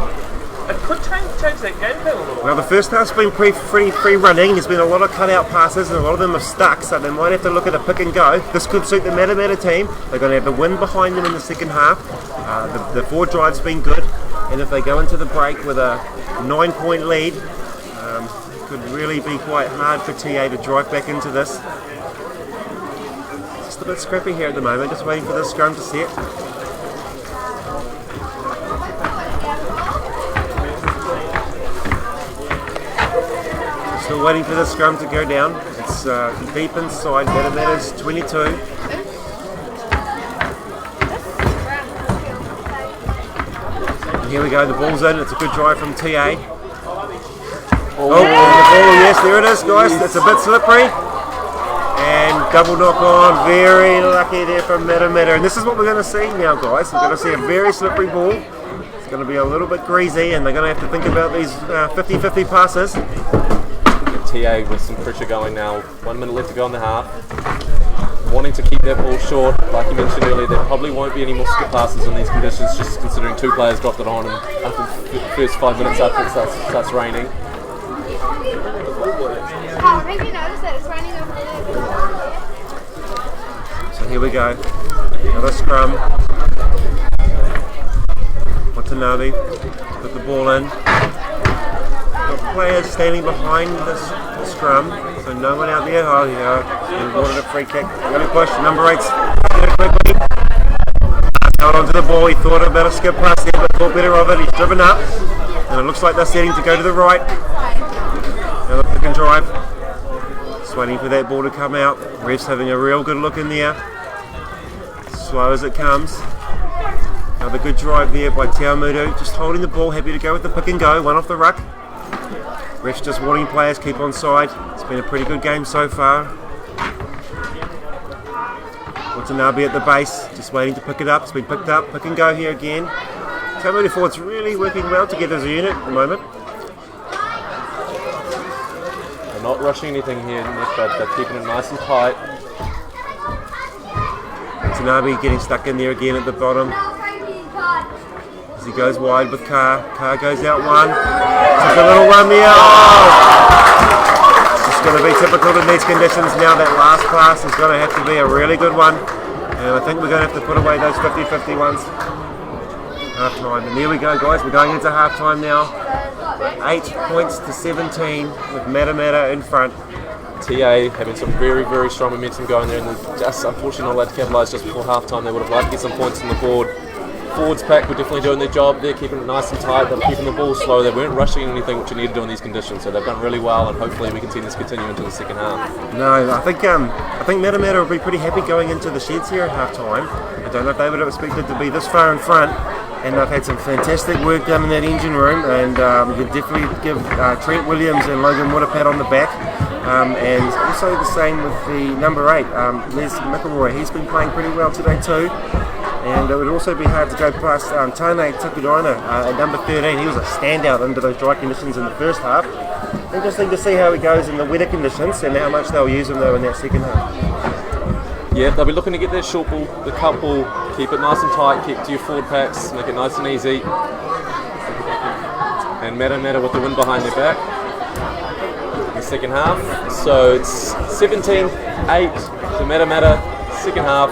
It could change that game plan a little. Well, the first half's been pretty free running. There's been a lot of cut-out passes and a lot of them have stuck, so they might have to look at a pick and go. This could suit the Matamata team. They're going to have the wind behind them in the second half. The forward drive's been good, and if they go into the break with a 9-point lead, it could really be quite hard for TA to drive back into this. Just a bit scrappy here at the moment, just waiting for the scrum to set. Still waiting for the scrum to go down. It's deep inside. Matamata's 22. And here we go. The ball's in. It's a good drive from TA. Oh, and the ball. Yes, there it is, guys. It's a bit slippery. And double knock on. Very lucky there from Matamata. And this is what we're going to see now, guys. We're going to see a very slippery ball. It's going to be a little bit greasy, and they're going to have to think about these 50-50 passes. TA with some pressure going now. 1 minute left to go in the half. Wanting to keep that ball short, like you mentioned earlier, there probably won't be any more skip passes in these conditions, just considering 2 players dropped it on and after the first 5 minutes after it starts raining. Have you noticed that it's raining over there? So here we go. Another scrum. Watanabe put the ball in. Got players standing behind the scrum, so no one out there. Oh, yeah, he wanted a free kick. Really push. Number 8's get it quickly. Held onto the ball. He thought about a skip pass there, but thought better of it. He's driven up, and it looks like they're setting to go to the right. Another pick and drive. Just waiting for that ball to come out. Ref's having a real good look in there. Slow as it comes. Another good drive there by Awamutu. Just holding the ball, happy to go with the pick and go. One off the ruck. Ref's just warning players, keep on side. It's been a pretty good game so far. Watanabe at the base, just waiting to pick it up. It's been picked up, pick and go here again. Awamutu forward's really working well together as a unit at the moment. They're not rushing anything here, Nick, but they're keeping it nice and tight. Watanabe getting stuck in there again at the bottom. As he goes wide with Carr. Carr goes out one. Just a little one there. Oh! It's going to be typical in these conditions now. That last pass is going to have to be a really good one. And I think we're going to have to put away those 50-50 ones. Half time. And there we go, guys. We're going into half time now. 8 points to 17 with Matamata in front. TA having some very, very strong momentum going there, and they're just unfortunately not allowed to capitalise just before half time. They would have liked to get some points on the board. Forwards pack were definitely doing their job. They're keeping it nice and tight. They're keeping the ball slow. They weren't rushing anything which you need to do in these conditions. So they've done really well, and hopefully we can see this continue into the second half. No, I think Matamata will be pretty happy going into the sheds here at half time. I don't know if they would have expected to be this far in front, and they've had some fantastic work done in that engine room. And we could definitely give Trent Williams and Logan Wood a pat on the back. And also the same with the number 8, Les McElroy. He's been playing pretty well today too. And it would also be hard to go past Tane Takudina at number 13. He was a standout under those dry conditions in the first half. Interesting to see how he goes in the wetter conditions and how much they'll use him though in that second half. Yeah, they'll be looking to get their short ball, the cut ball, keep it nice and tight, keep it to your forward packs, make it nice and easy. And Matamata with the wind behind their back in the second half. So it's 17-8 to Matamata, second half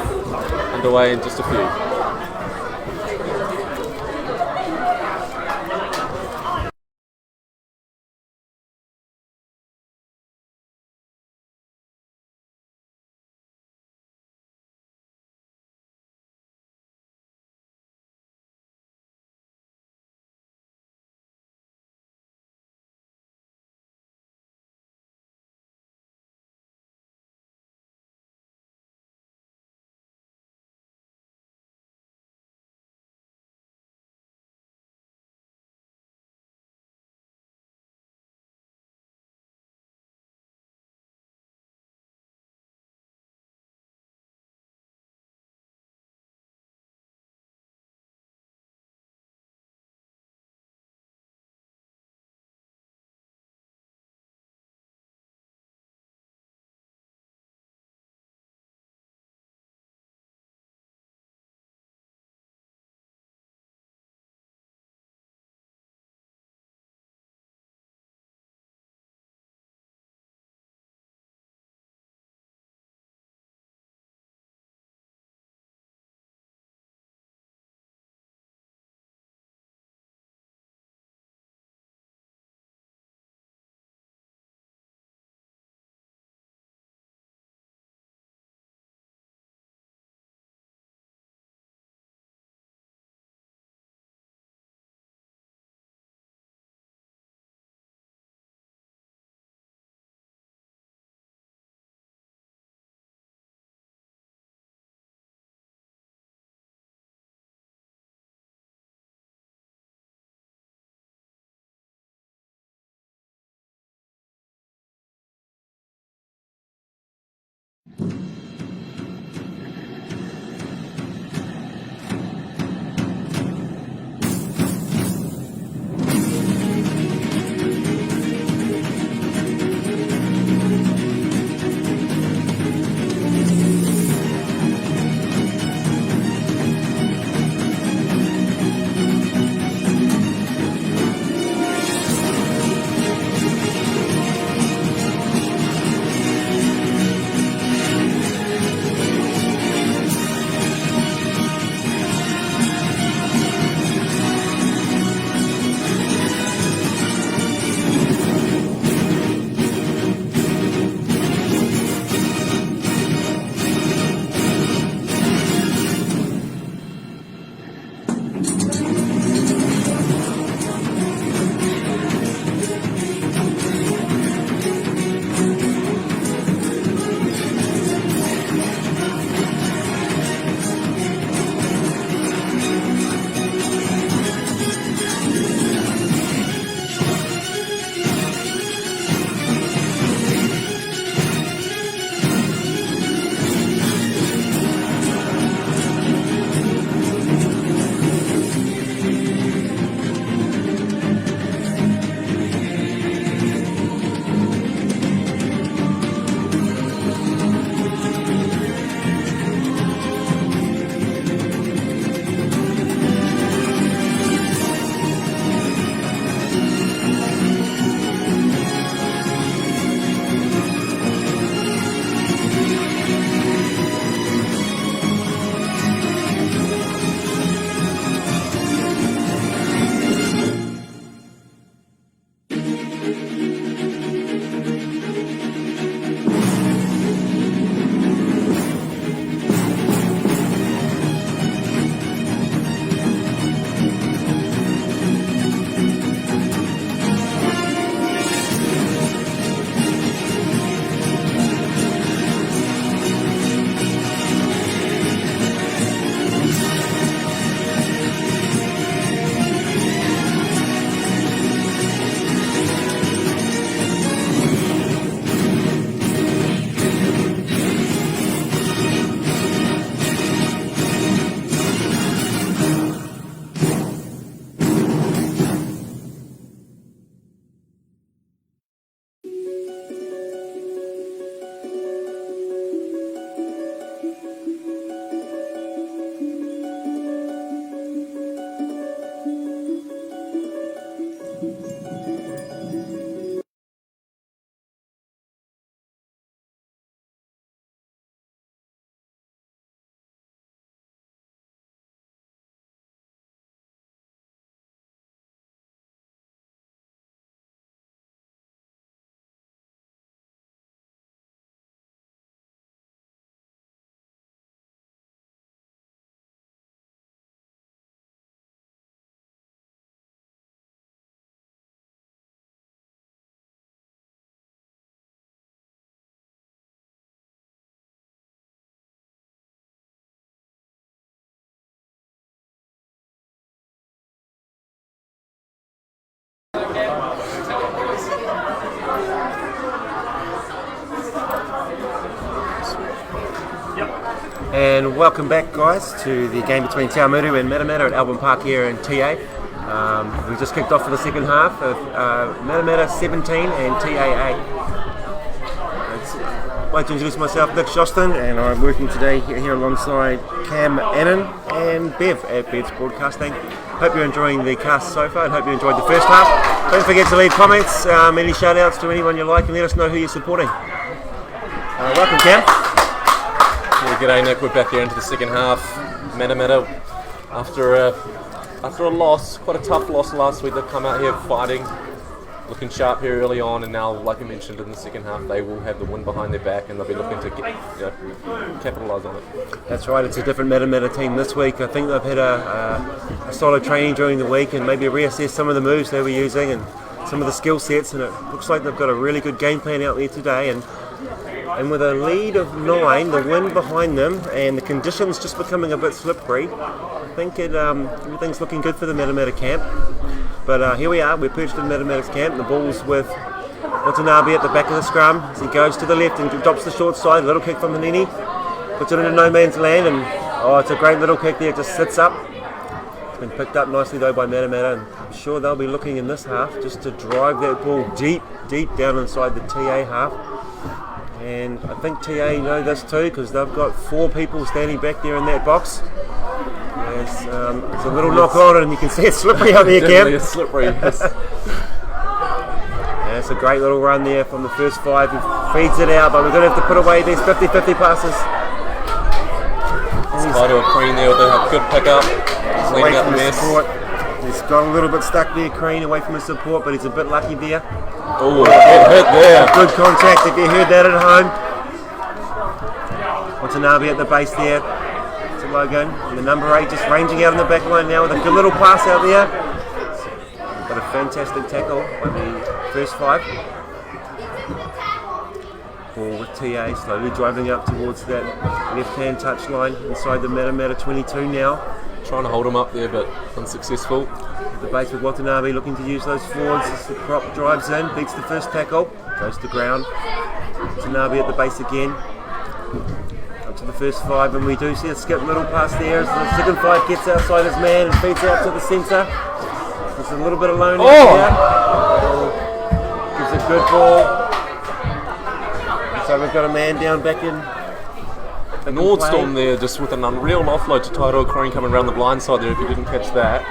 underway in just a few. And welcome back, guys, to the game between Awamutu and Matamata at Albion Park here in TA. We just kicked off for the second half of Matamata 17 and TA 8. I'd like to introduce myself, Nick Shoston, and I'm working today here alongside Cam Annan and Bev at Bev's Broadcasting. Hope you're enjoying the cast so far and hope you enjoyed the first half. Don't forget to leave comments, any shout outs to anyone you like, and let us know who you're supporting. Welcome, Cam. Yeah, g'day Nick, we're back here into the second half. Matamata, after a loss, quite a tough loss last week, they've come out here fighting, looking sharp here early on, and now, like I mentioned, in the second half they will have the win behind their back and they'll be looking to capitalise on it. That's right, it's a different Matamata team this week. I think they've had a solid training during the week and maybe reassess some of the moves they were using and some of the skill sets, and it looks like they've got a really good game plan out there today. And with a lead of 9, the wind behind them, and the conditions just becoming a bit slippery, I think everything's looking good for the Matamata camp. But here we are, we're perched in Matamata's camp. The ball's with Watanabe at the back of the scrum as he goes to the left and drops the short side. A little kick from Hanini, puts it into no man's land, and it's a great little kick there, it just sits up. It's been picked up nicely though by Matamata, and I'm sure they'll be looking in this half just to drive that ball deep down inside the TA half. And I think TA know this too, because they've got 4 people standing back there in that box. It's a little knock on it, and you can see it's slippery out there, Cam. It's slippery. Yes. Yeah, it's a great little run there from the first 5. He feeds it out, but we're going to have to put away these 50-50 passes. It's quite a Crean there with a good pick-up. He's leading up the mess. Support. He's got a little bit stuck there, Crean, away from his support, but he's a bit lucky there. Oh, hit there. Good contact if you heard that at home. Watanabe at the base there. To Logan. And the number 8 just ranging out in the back line now with a good little pass out there. Got a fantastic tackle by the first 5. Ball with TA slowly driving up towards that left-hand touch line inside the Matamata 22 now. Trying to hold him up there, but unsuccessful. The base with Watanabe looking to use those forwards as the prop drives in, beats the first tackle, goes to ground. Watanabe at the base again. Up to the first 5, and we do see a skip little pass there as the second 5 gets outside his man and feeds out to the centre. There's a little bit alone there. Gives a good ball. So we've got a man down back in. Nordstorm there, just with an unreal offload to Tairoa Crean coming around the blind side there if you didn't catch that.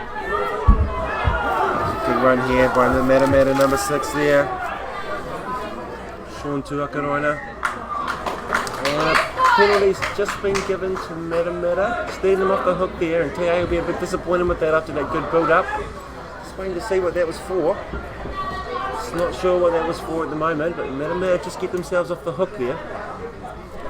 Good run here by the Matamata number 6 there. Sean Tuakaraina. Penalty's just been given to Matamata. Stealing them off the hook there, and TA will be a bit disappointed with that after that good build up. Just waiting to see what that was for. Just not sure what that was for at the moment, but Matamata just get themselves off the hook there.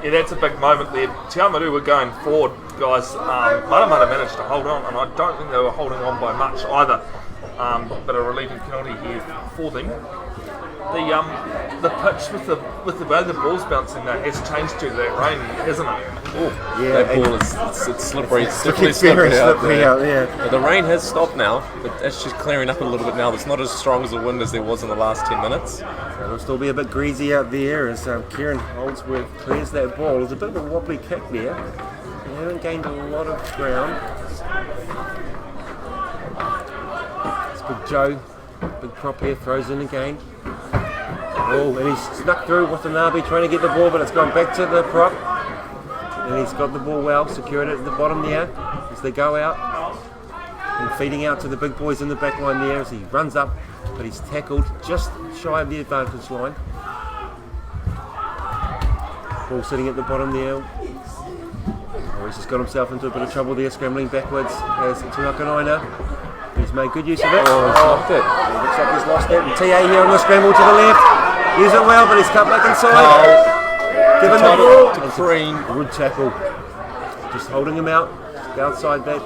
Yeah, that's a big moment there. Awamutu were going forward, guys. Matamata managed to hold on, and I don't think they were holding on by much either. But a relieving penalty here for them. The pitch with the way the ball's bouncing now has changed due to that rain, hasn't it? Oh, yeah, that ball is it's slippery. It's definitely slippery out there. But the rain has stopped now, but it's just clearing up a little bit now. It's not as strong as the wind as there was in the last 10 minutes. It'll still be a bit greasy out there as Kieran Holdsworth clears that ball. There's a bit of a wobbly kick there. They haven't gained a lot of ground. It's Big Joe, big prop here, throws in again. Oh, and he's snuck through Watanabe trying to get the ball, but it's gone back to the prop. And he's got the ball well, secured it at the bottom there as they go out. And feeding out to the big boys in the back line there as he runs up, but he's tackled just shy of the advantage line. Ball sitting at the bottom there. Oh, he's just got himself into a bit of trouble there, scrambling backwards as Tuakaraina. He's made good use of it. Oh, he's lost it. Looks like he's lost it. And TA here on the scramble to the left. Use it well, but he's cut back inside. Given the ball. To Crean. Good tackle. Just holding him out. Outside that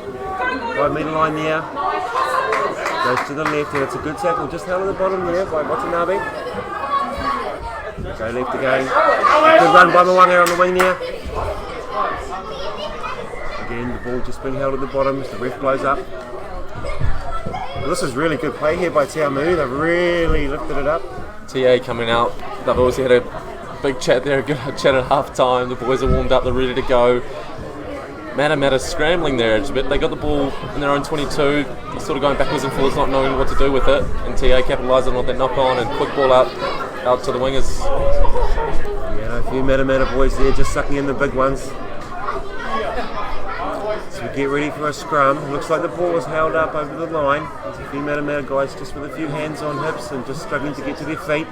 5 metre line there. Goes to the left, and it's a good tackle. Just held at the bottom there by Watanabe. Go left again. Good run by Mwanga on the wing there. Again, the ball just being held at the bottom as the ref blows up. Well, this is really good play here by Awamutu. They've really lifted it up. TA coming out. They've obviously had a big chat there, a good chat at half time. The boys are warmed up, they're ready to go. Matamata scrambling there a bit. They got the ball in their own 22, sort of going backwards and forwards, not knowing what to do with it. And TA capitalised on that knock on and quick ball out to the wingers. Yeah, a few Matamata boys there just sucking in the big ones. So we get ready for a scrum. Looks like the ball is held up over the line. There's a few Matamata guys just with a few hands on hips and just struggling to get to their feet.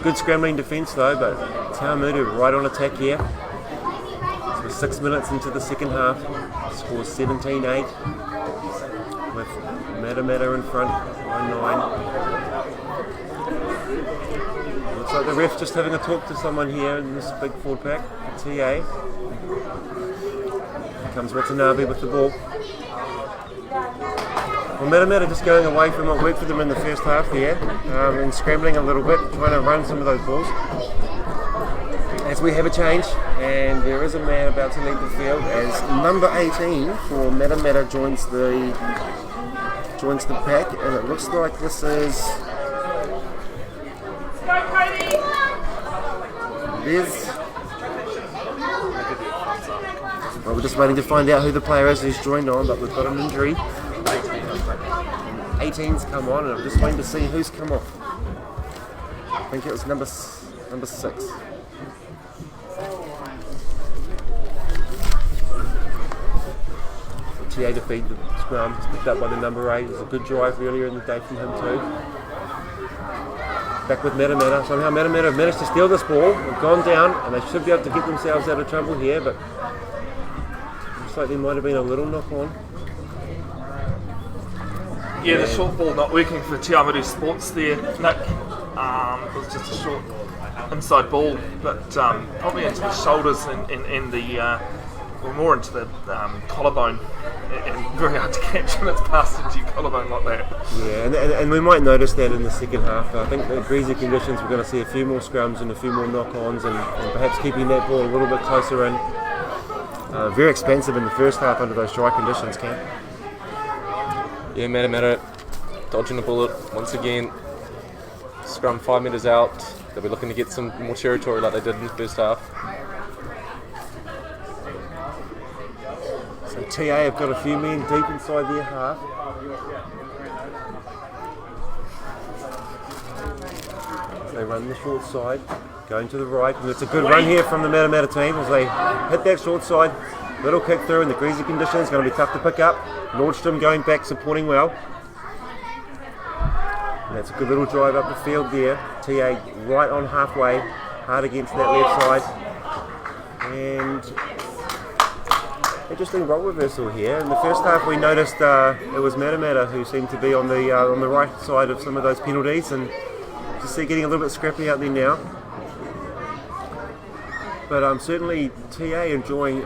Good scrambling defence though, but Awamutu right on attack here. So we're 6 minutes into the second half. Score 17-8 with Matamata in front by 9. Looks like the ref just having a talk to someone here in this big forward pack, TA. Here comes Watanabe with the ball. Well, Matamata just going away from what worked for them in the first half there, and scrambling a little bit, trying to run some of those balls. As we have a change, and there is a man about to leave the field as number 18 for Matamata joins the pack, and it looks like this is well, we're just waiting to find out who the player is who's joined on, but we've got an injury. 18's come on, and I'm just waiting to see who's come off. I think it was number 6. TA defeat the scrum, it's picked up by the number 8. It was a good drive earlier in the day from him too. Back with Matamata. Somehow Matamata have managed to steal this ball. They've gone down, and they should be able to get themselves out of trouble here, but looks like there might have been a little knock on. Yeah, the short ball not working for Awamutu Sports there, Nick. It was just a short inside ball, but probably into the shoulders and the more into the collarbone, and very hard to catch when it's passed into your collarbone like that. Yeah, and we might notice that in the second half. I think the breezy conditions, we're going to see a few more scrums and a few more knock-ons, and perhaps keeping that ball a little bit closer in. Very expensive in the first half under those dry conditions, Cam. Yeah, Matamata dodging a bullet once again. Scrum 5 metres out. They'll be looking to get some more territory like they did in the first half. So TA have got a few men deep inside their half. They run the short side, going to the right, and it's a good run here from the Matamata team as they hit that short side. Little kick through in the greasy conditions, going to be tough to pick up. Nordstrom going back, supporting well. And that's a good little drive up the field there. TA right on halfway, hard against that left side. And interesting role reversal here. In the first half we noticed it was Matamata who seemed to be on the right side of some of those penalties, and just see getting a little bit scrappy out there now. But certainly TA enjoying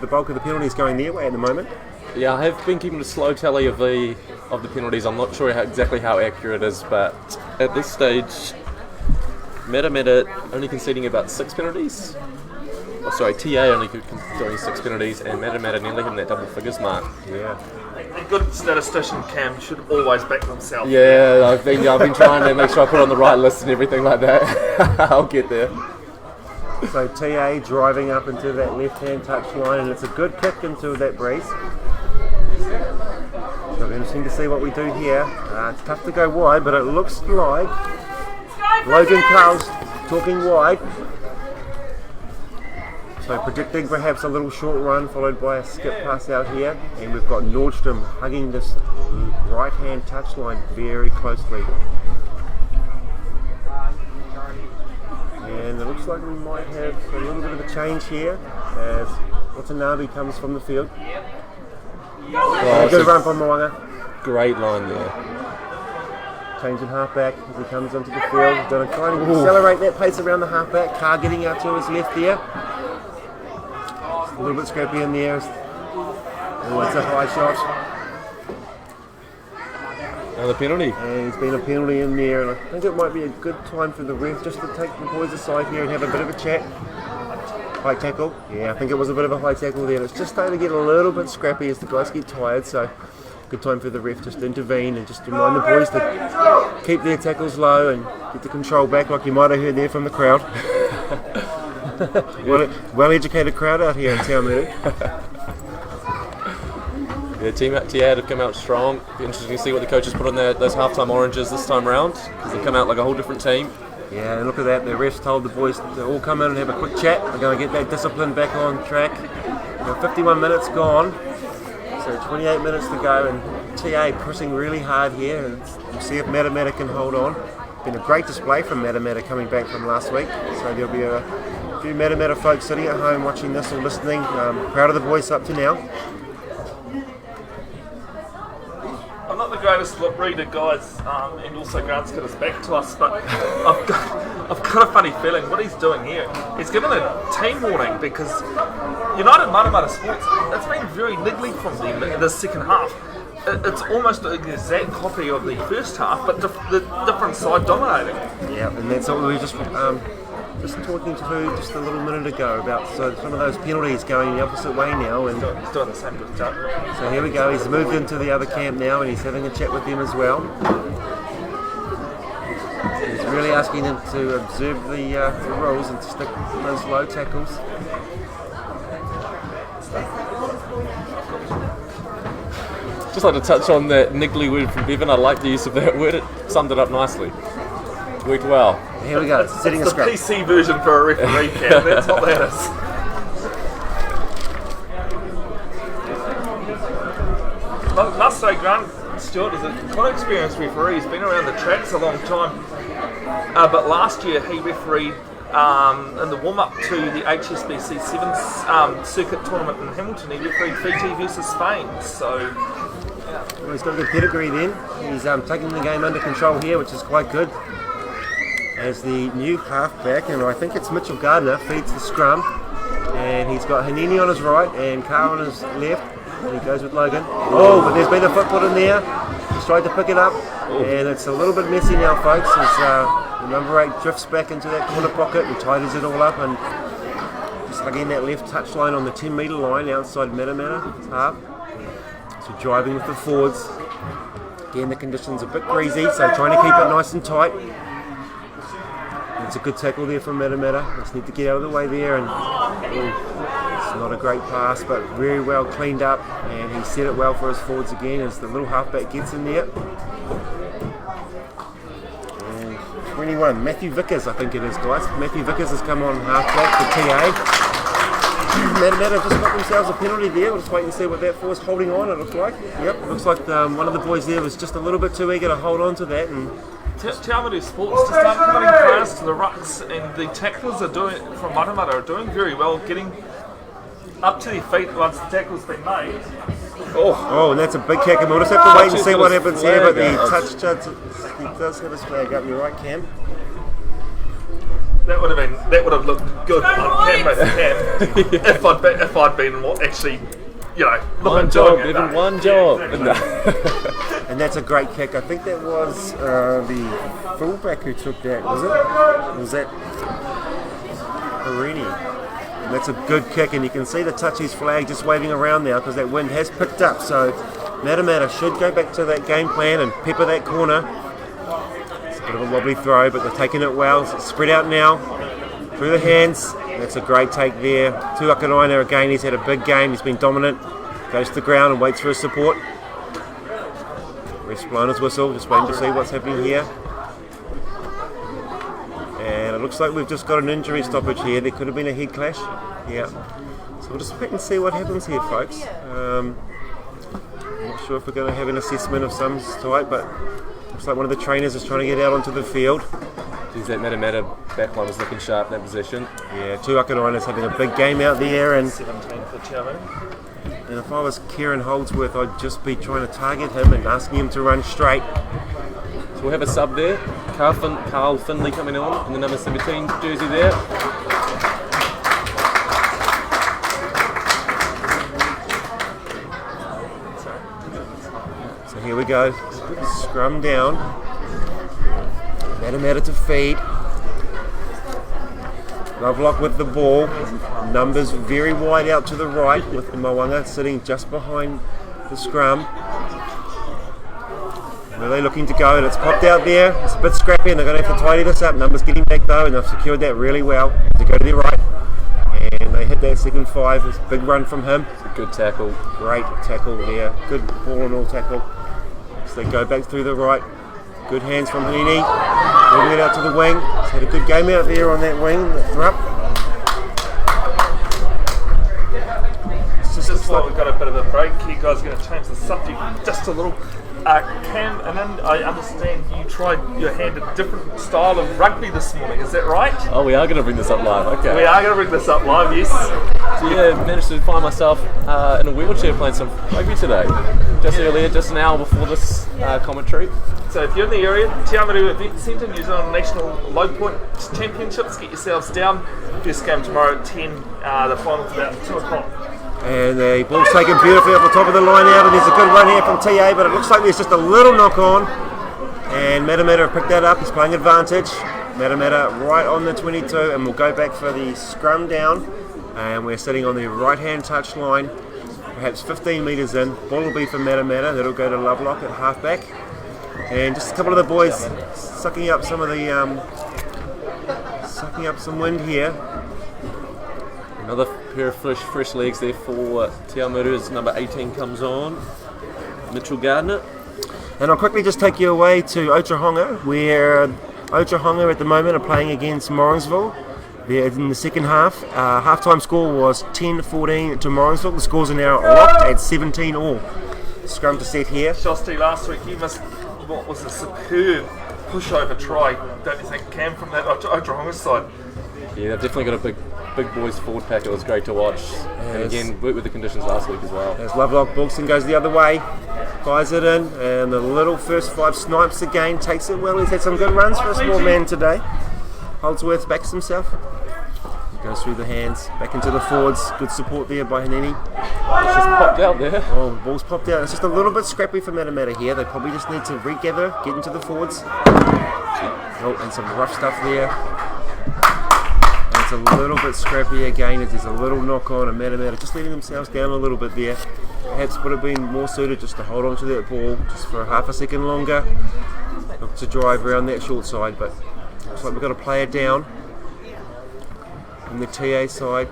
the bulk of the penalties going their way at the moment. Yeah, I have been keeping a slow tally of the penalties. I'm not sure exactly how accurate it is, but at this stage, Matamata only conceding about 6 penalties. Oh, sorry, TA only doing 6 penalties, and Matamata nearly hitting that double figures mark. Yeah. A good statistician, Cam, should always back themselves. Yeah, I've been trying to make sure I put on the right list and everything like that. I'll get there. So TA driving up into that left-hand touch line, and it's a good kick into that breeze. So it'll be interesting to see what we do here. It's tough to go wide, but it looks like Logan Carl's talking wide. So predicting perhaps a little short run followed by a skip pass out here, and we've got Nordstrom hugging this right-hand touch line very closely. And it looks like we might have a little bit of a change here as Watanabe comes from the field. Good run from Moanga. Great line there. Changing halfback as he comes onto the field. Going to try and accelerate that pace around the halfback. Carr getting out to his left there. Just a little bit scrappy in there. Oh, it's a high shot. Another penalty. And there's been a penalty in there, and I think it might be a good time for the ref just to take the boys aside here and have a bit of a chat. High tackle. Yeah, I think it was a bit of a high tackle there. It's just starting to get a little bit scrappy as the guys get tired, so good time for the ref just to intervene and just remind the boys to keep their tackles low and get the control back, like you might have heard there from the crowd. Well-educated crowd out here in Awamutu. Yeah, Team TA have come out strong. Be interesting to see what the coaches put on those halftime oranges this time round, because they come out like a whole different team. Yeah, and look at that. The refs told the boys to all come in and have a quick chat. They're going to get that discipline back on track. 51 minutes gone, so 28 minutes to go, and TA pushing really hard here. And we'll see if Matamata can hold on. Been a great display from Matamata coming back from last week. So there'll be a few Matamata folks sitting at home watching this or listening. Proud of the boys up to now. I'm not the greatest lip reader, guys, and also Grant's got us back to us, but I've got a funny feeling what he's doing here. He's given a team warning because United Matamata Sports, it's been very niggly from them in the second half. It's almost an exact copy of the first half, but the different side dominating. Yeah, and that's what we were just talking to just a little minute ago about some of those penalties going the opposite way now. And He's doing the same good job. so here we go, he's moved into the other camp now and he's having a chat with them as well. He's really asking them to observe the rules and to stick those low tackles. Just like to touch on that niggly word from Bevin. I like the use of that word. It summed it up nicely. Worked well. Here we go, sitting a It's the scrum. PC version for a referee cam, that's what that is. Must say, Grant Stewart is a quite experienced referee. He's been around the tracks a long time. But last year he refereed in the warm-up to the HSBC 7th circuit tournament in Hamilton. He refereed Fiji versus Spain. So Well, he's got a good pedigree then. He's taking the game under control here, which is quite good. As the new halfback, and I think it's Mitchell Gardner, feeds the scrum. And he's got Hanini on his right and Carr on his left. And he goes with Logan. Oh, but there's been a foot put in there. He's tried to pick it up. And it's a little bit messy now, folks, as the number 8 drifts back into that corner pocket and tidies it all up. And just hugging that left touch line on the 10-metre line outside Matamata half. So driving with the forwards. Again, the conditions are a bit breezy, so trying to keep it nice and tight. It's a good tackle there from Matamata. Just need to get out of the way there, and it's not a great pass, but very well cleaned up, and he set it well for his forwards again as the little halfback gets in there. And 21, Matthew Vickers, I think it is, guys. Matthew Vickers has come on halfback for TA. Matamata just got themselves a penalty there. We'll just wait and see what that for's holding on, it looks like. Yep, it looks like one of the boys there was just a little bit too eager to hold on to that, and Awamutu Sports just aren't committing players to the rucks, and the tacklers from Matamata are doing very well, getting up to their feet once the tackle's been made. Oh, and that's a big kick, and we'll just have to wait and see what happens here, but the touch judge, he does have his flag up. You're right, Cam. That would have looked good on camera, if I'd been actually, One job, Bevin, one job. And that's a great kick. I think that was the fullback who took that, was it? Or was that Harini? And that's a good kick, and you can see the touchies flag just waving around now because that wind has picked up. So Matamata should go back to that game plan and pepper that corner. It's a bit of a wobbly throw, but they're taking it well. It's spread out now through the hands. That's a great take there. Tuakaraina again, he's had a big game. He's been dominant. Goes to the ground and waits for his support. Ref's blown his whistle, just waiting to see what's happening here. And it looks like we've just got an injury stoppage here. There could have been a head clash. Yeah. So we'll just wait and see what happens here, folks. I'm not sure if we're going to have an assessment of some type, but looks like one of the trainers is trying to get out onto the field. Geez, that Matamata backline was looking sharp in that position. Yeah, Tuakaraina's having a big game out there, and 17 for Awamutu. And if I was Kieran Holdsworth, I'd just be trying to target him and asking him to run straight. So we'll have a sub there. Carl Finley coming on in the number 17 jersey there. So here we go. Scrum down. Matamata to feed. Lovelock with the ball. Numbers very wide out to the right with the Moanga sitting just behind the scrum. Where are they looking to go? And it's popped out there. It's a bit scrappy and they're going to have to tidy this up. Numbers getting back though, and they've secured that really well. To go to their right. that second 5. It's a big run from him. It's a good tackle. Great tackle there. Good ball and all tackle. So they go back through the right. Good hands from Hanini. Moving it out to the wing. He's had a good game out there on that wing, that thrup. Just while we've got a bit of a break, you guys are going to change the subject just a little. Cam, and then I understand you tried your hand at a different style of rugby this morning, is that right? Oh, we are going to bring this up live. Okay. We are going to bring this up live, yes. So yeah, managed to find myself in a wheelchair playing some rugby today. Just earlier, just an hour before this commentary. So if you're in the area, Te Awamutu Event Centre, New Zealand National Low Point Championships, get yourselves down. First game tomorrow at 10, the final's about 2 o'clock. And the ball's taken beautifully off the top of the line out, and there's a good run here from TA, but it looks like there's just a little knock on. And Matamata have picked that up. He's playing advantage. Matamata right on the 22, and we'll go back for the scrum down. And we're sitting on the right-hand touch line, perhaps 15 metres in. Ball will be for Matamata. That'll go to Lovelock at halfback. And just a couple of the boys sucking up some of the some wind here. Another pair of fresh legs there for Te Awamutu as number 18 comes on, Mitchell Gardner. And I'll quickly just take you away to Otahonga, where Otahonga at the moment are playing against Morrinsville. They're in the second half. Half-time score was 10-14 to Morrinsville. The scores are now locked at 17 all. Scrum to set here. Shoston, last week you missed what was a superb pushover try, don't you think, Cam, from that Otahonga side? Yeah, they've definitely got a big boys forward pack. It was great to watch. And again, worked with the conditions last week as well. As Lovelock Wilson goes the other way, fires it in, and the little first 5 snipes again, takes it well. He's had some good runs for a small man today. Holdsworth backs himself. Goes through the hands, back into the forwards. Good support there by Hanini. It's just popped out there. Oh, ball's popped out. It's just a little bit scrappy for Matamata here. They probably just need to regather, get into the forwards. Oh, and some rough stuff there. And it's a little bit scrappy again as there's a little knock on, and Matamata just letting themselves down a little bit there. Perhaps would have been more suited just to hold on to that ball just for a half a second longer. Look to drive around that short side, but looks like we've got a player down on the TA side.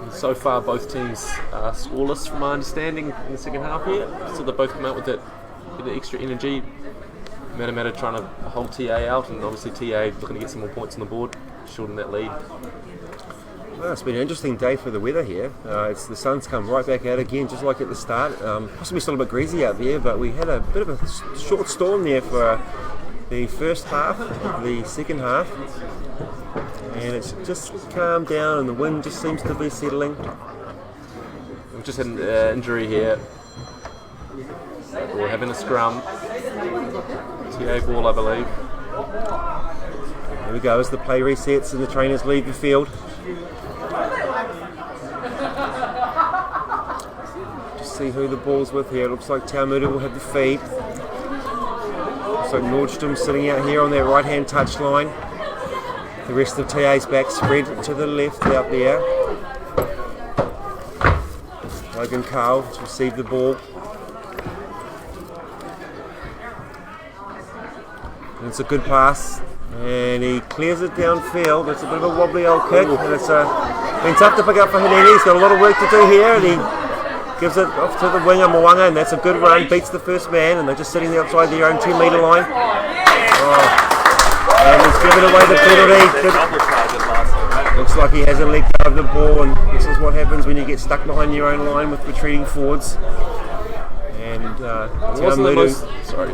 And so far both teams are scoreless from my understanding in the second half here. So they both come out with that bit of extra energy. Matamata trying to hold TA out, and obviously TA looking to get some more points on the board, shorten that lead. Well, it's been an interesting day for the weather here. The sun's come right back out again, just like at the start. Possibly still a bit greasy out there, but we had a bit of a short storm there for the first half, the second half, and it's just calmed down and the wind just seems to be settling. We've just had an injury here. We're having a scrum. TA ball, I believe. There we go, as the play resets and the trainers leave the field. Just see who the ball's with here. It looks like Te Awamutu will have the feed. So Nordstrom sitting out here on their right hand touch line. The rest of TA's back spread to the left out there. Logan Carl to receive the ball. And it's a good pass. And he clears it downfield. It's a bit of a wobbly old kick. And it's been tough to pick up for Hanini. He's got a lot of work to do here. And he gives it off to the winger, Mwanga, and that's a good run, beats the first man, and they're just sitting outside their own 2 metre line. Oh. And he's given away the penalty. Looks like he hasn't let go of the ball, and this is what happens when you get stuck behind your own line with retreating forwards. And It wasn't the most, sorry,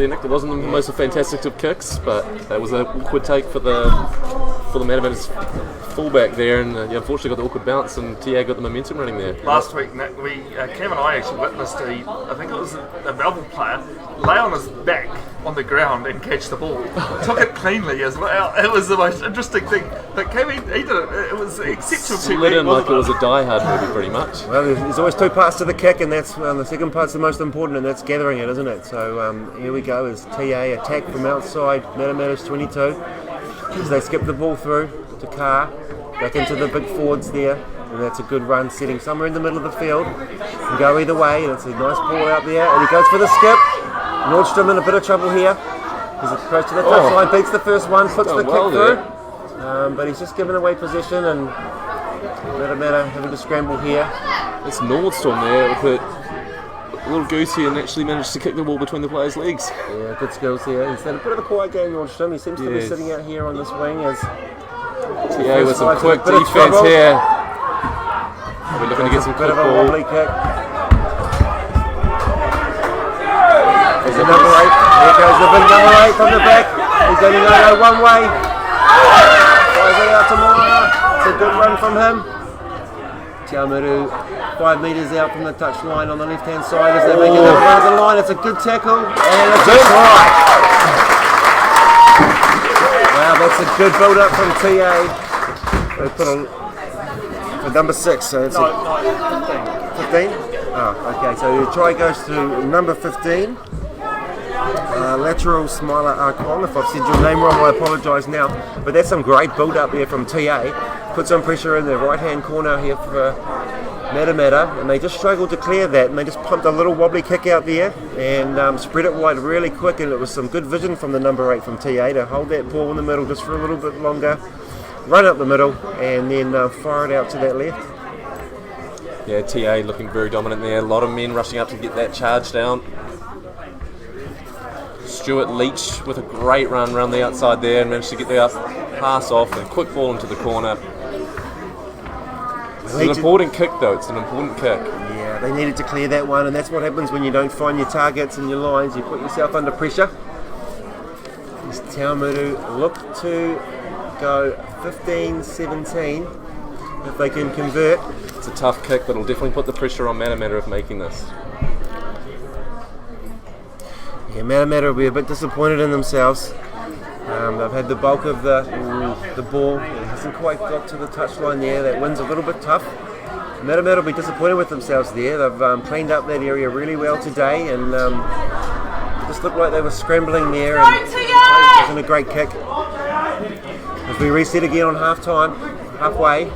Nick. It wasn't the most fantastic of kicks, but that was an awkward take for the Matamata's fullback there, and unfortunately got the awkward bounce, and TA got the momentum running there. Last week, Nick, Cam and I actually witnessed I think it was a Melbourne player, lay on his back on the ground and catch the ball. Took it cleanly as well. It was the most interesting thing. But Cam, he did it. It was exceptional. Slid in like it was a Die Hard movie, pretty much. Well, there's always 2 parts to the kick, and that's the second part's the most important, and that's gathering it, isn't it? So here we go as TA attack from outside Matamata's 22. As they skip the ball through to Carr, back into the big forwards there, and that's a good run, setting somewhere in the middle of the field. Can go either way, and it's a nice ball out there, and he goes for the skip. Nordstrom in a bit of trouble here. He's approached to the touchline, beats the first one, puts the kick through. but he's just given away possession, and Matamata having to scramble here. It's Nordstorm there with a little goosey and actually managed to kick the ball between the players' legs. Yeah, good skills here. He's had a bit of a quiet game, Nordstrom. He seems to be sitting out here on this wing as TA with some quick defence here. We're looking to get some bit quick of a ball. wobbly kick. There's a number 8. Here goes the big number 8 from the back. He's only going to go one way. Fires it out to Moana. It's a good run from him. Awamutu 5 metres out from the touch line on the left hand side as they make another run at the line. It's a good tackle and it's a try. Wow, that's a good build up from TA. They put on for number 6, so it's 15. Oh, okay, so the try goes to number 15. Lateral Smiler Arkong. If I've said your name wrong, I apologise now. But that's some great build up there from TA. Put some pressure in the right hand corner here for Matamata, and they just struggled to clear that, and they just pumped a little wobbly kick out there and spread it wide really quick, and it was some good vision from the number 8 from TA to hold that ball in the middle just for a little bit longer, run up the middle, and then fire it out to that left. Yeah, TA looking very dominant there. A lot of men rushing up to get that charge down. Stuart Leach with a great run around the outside there and managed to get the pass off and quick ball into the corner. It's an important kick though, it's an important kick. Yeah, they needed to clear that one, and that's what happens when you don't find your targets and your lines. You put yourself under pressure. This Awamutu look to go 15-17 if they can convert. It's a tough kick, but it'll definitely put the pressure on Matamata of making this. Yeah, Matamata will be a bit disappointed in themselves. They've had the bulk of the ball. It hasn't quite got to the touchline there. That wind's a little bit tough. Matamata will be disappointed with themselves there. They've cleaned up that area really well today, and just looked like they were scrambling there and wasn't a great kick. As we reset again on halfway,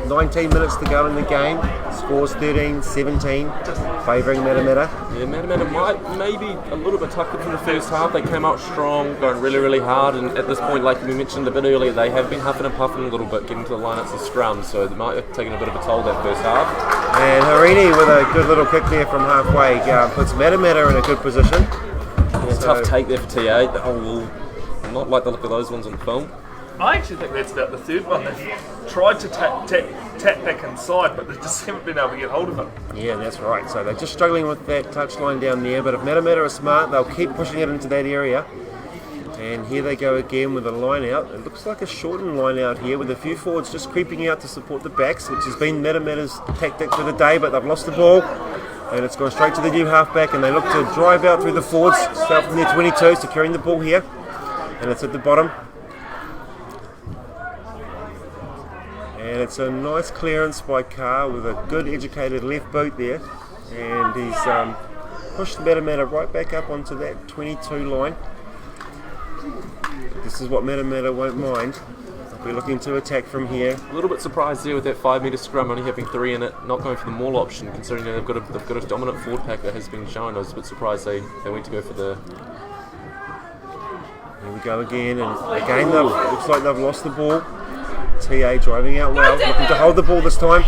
19 minutes to go in the game. Scores 13-17, favouring Matamata. Yeah, Matamata might maybe a little bit tougher from the first half. They came out strong, going really, really hard, and at this point, like we mentioned a bit earlier, they have been huffing and puffing a little bit, getting to the lineups of scrum, so it might have taken a bit of a toll that first half. And Harini with a good little kick there from halfway puts Matamata in a good position. Yeah, tough take there for TA. Not like the look of those ones on the film. I actually think that's about the third one. They've tried to tap back inside, but they just haven't been able to get hold of it. Yeah, that's right. So they're just struggling with that touchline down there, but if Matamata are smart, they'll keep pushing it into that area. And here they go again with a line out. It looks like a shortened line out here with a few forwards just creeping out to support the backs, which has been Matamata's tactic for the day, but they've lost the ball. And it's gone straight to the new halfback, and they look to drive out through the forwards, start from their 22, securing the ball here. And it's at the bottom. And it's a nice clearance by Carr with a good educated left boot there, and he's pushed Matamata right back up onto that 22 line. This is what Matamata won't mind. They'll be looking to attack from here. A little bit surprised there with that 5 metre scrum only having 3 in it, not going for the maul option, considering they've got a dominant forward pack that has been shown. I was a bit surprised they went to go for the... Here we go again, and again looks like they've lost the ball. TA driving out well, looking to hold the ball this time.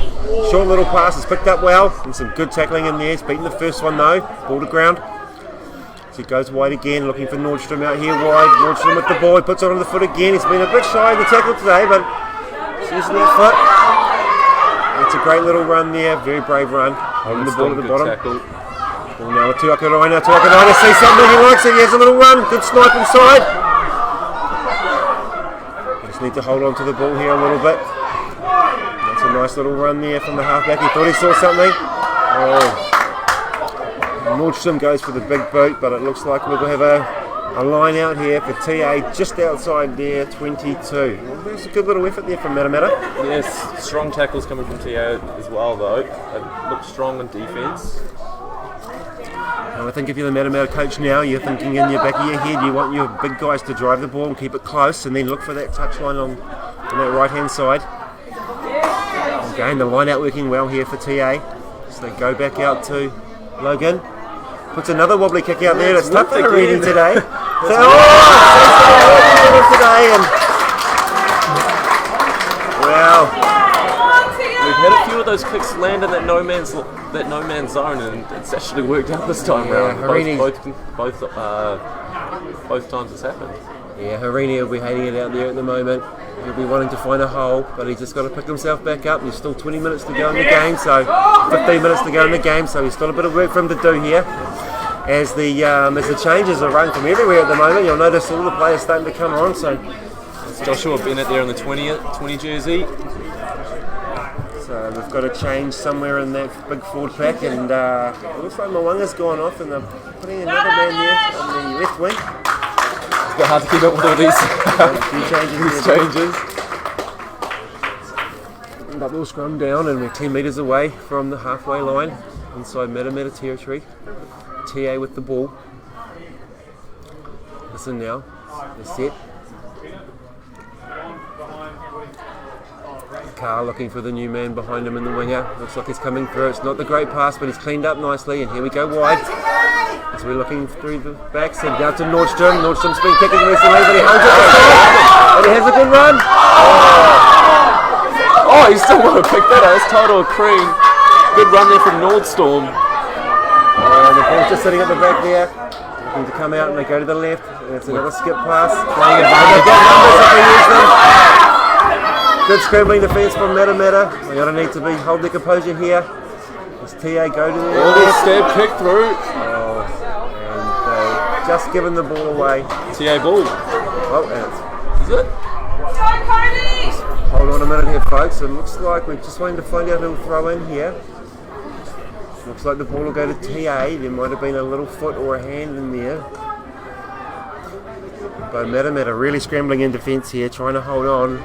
Short little pass is picked up well, and some good tackling in there. He's beaten the first one though, ball to ground. So he goes wide again, looking for Nordstrom out here wide. Nordstrom with the ball, he puts it on the foot again. He's been a bit shy of the tackle today, but he's using that foot. It's a great little run there, very brave run. Holding the ball at the bottom. Tackle. Ball now with Tuakaraina. Tuakaraina sees something, he likes it, he has a little run. Good snipe inside. Need to hold on to the ball here a little bit. That's a nice little run there from the halfback. He thought he saw something. Nordstrom goes for the big boot, but it looks like we'll have a line out here for TA just outside there, 22. Well, there's a good little effort there from Matamata. Yes, strong tackles coming from TA as well though. It looks strong on defence. I think if you're the Matamata coach now, you're thinking in your back of your head, you want your big guys to drive the ball and keep it close, and then look for that touchline on that right hand side. Again, the line out working well here for TA. So they go back out to Logan. Puts another wobbly kick out there. It's tough for reading today. Today, and those kicks land in that no man's zone, and it's actually worked out this time round. Both times it's happened. Yeah, Harini will be hating it out there at the moment. He'll be wanting to find a hole, but he's just got to pick himself back up. There's still 20 minutes to go in the game, so 15 minutes to go in the game, so he's still a bit of work for him to do here. As the changes are run from everywhere at the moment, you'll notice all the players starting to come on. So it's Joshua Bennett there in the 20 jersey. So we've got a change somewhere in that big forward pack, and it looks like Mwanga's gone off, and they're putting another man there on the left wing. It's a bit hard to keep up with all these changes. Double scrum down, and we're 10 metres away from the halfway line inside Matamata territory. TA with the ball. Listen now, they're set. Carl looking for the new man behind him in the winger. Looks like he's coming through. It's not the great pass, but he's cleaned up nicely, and here we go wide. As we're looking through the backs and down to Nordstrom. Nordstrom's been kicking recently, but he holds it and he has a good run. Oh, he's still got to pick that up. It's total cream. Good run there from Nordstrom. And the ball's just sitting at the back there, looking to come out, and they go to the left. And it's another skip pass. Playing advantage. They've got numbers if they use them. Good scrambling defence from Matamata. They're going to need to hold their composure here. As TA go to the left. Stab kick through. And they just given the ball away. TA ball. Oh, and is it? Hold on a minute here, folks. It looks like we're just waiting to find out who'll throw in here. Looks like the ball will go to TA. There might have been a little foot or a hand in there. But Matamata really scrambling in defence here, trying to hold on.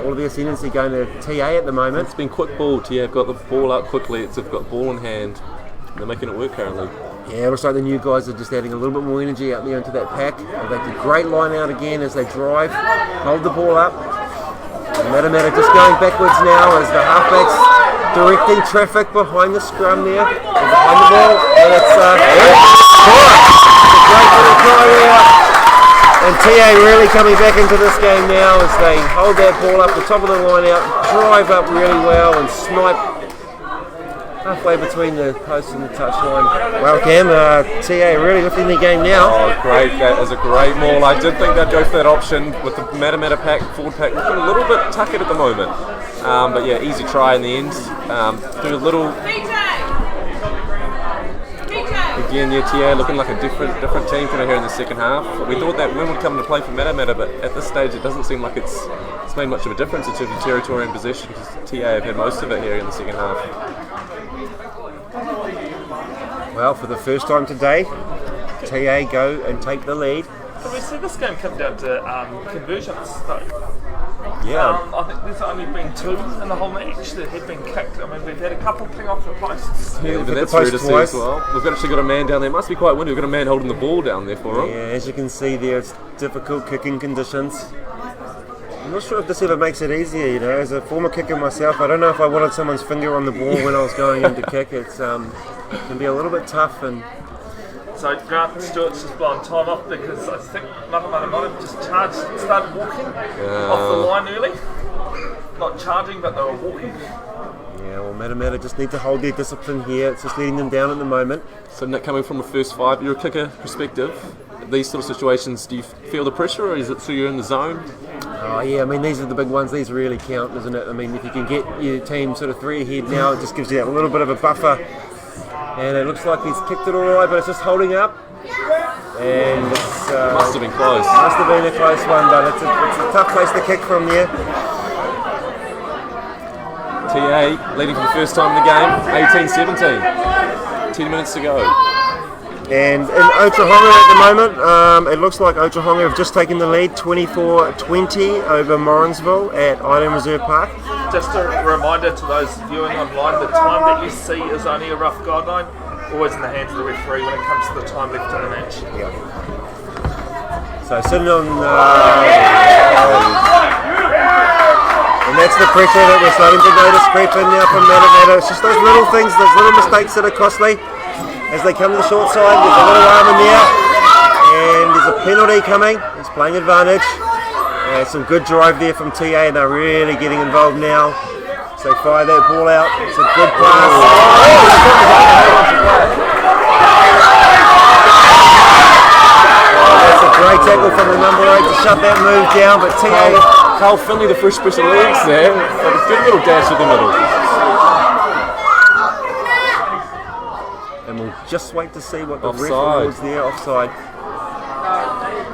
All of the ascendancy going to TA at the moment. It's been quick ball. TA have got the ball out quickly. They've got ball in hand. They're making it work currently. Yeah, it looks like the new guys are just adding a little bit more energy out there into that pack. They make a great line out again as they drive, hold the ball up. Matamata just going backwards now as the halfbacks directing traffic behind the scrum there, behind the ball, and it's a great little try there. And TA really coming back into this game now as they hold that ball up the top of the line out, drive up really well and snipe halfway between the post and the touchline. Well, Cam, TA really lifting the game now. Oh, great! That is a great maul. I did think they'd go for that option with the Matamata pack, forward pack, looking a little bit tuckered at the moment. But yeah, easy try in the end. Do a little. Again, yeah, TA looking like a different team kind of here in the second half. We thought that win would come into play for Matamata, but at this stage it doesn't seem like it's made much of a difference in terms of territory and possession, because TA have had most of it here in the second half. Well, for the first time today, TA go and take the lead. Can we see this game come down to conversions though? Yeah. I think there's only been 2 in the whole match that have been kicked. I mean, we've had a couple ping off the posts. Yeah, but that's the post true to see twice. as well. We've actually got a man down there. It must be quite windy. We've got a man holding the ball down there for him. Yeah, as you can see there, it's difficult kicking conditions. I'm not sure if this ever makes it easier, you know. As a former kicker myself, I don't know if I wanted someone's finger on the ball when I was going in to kick. It's can be a little bit tough. And So Grant Stewart's just blown time off because I think Matamata might have just charged, started walking off the line early. Not charging, but they were walking. yeah, well, Matamata just need to hold their discipline here. It's just letting them down at the moment. So Nick, coming from a first 5, you're a kicker perspective. These sort of situations, do you feel the pressure, or is it so you're in the zone? Oh yeah, I mean these are the big ones. These really count, isn't it? I mean, if you can get your team sort of 3 ahead now, it just gives you that little bit of a buffer. And it looks like he's kicked it all right, but it's just holding up. And it's Must have been close. must have been a close one, but it's a tough place to kick from there. TA leading for the first time in the game, 18-17. 10 minutes to go. And in Otahonga at the moment, it looks like Otahonga have just taken the lead 24-20 over Morrinsville at Island Reserve Park. Just a reminder to those viewing online, the time that you see is only a rough guideline, always in the hands of the referee when it comes to the time left in the match. Yeah. So sitting on... and that's the pressure that we're starting to notice creep in now from Matamata. It's just those little things, those little mistakes that are costly. As they come to the short side, there's a little arm in there, and there's a penalty coming. He's playing advantage. Some good drive there from TA, and they're really getting involved now. So they fire that ball out. It's a good pass. That's a great tackle from the number 8 to shut that move down, but TA... Carl Finley, the fresh special legs there. But a good little dash with the middle. And we'll just wait to see what the Offside. ref rules there. Offside.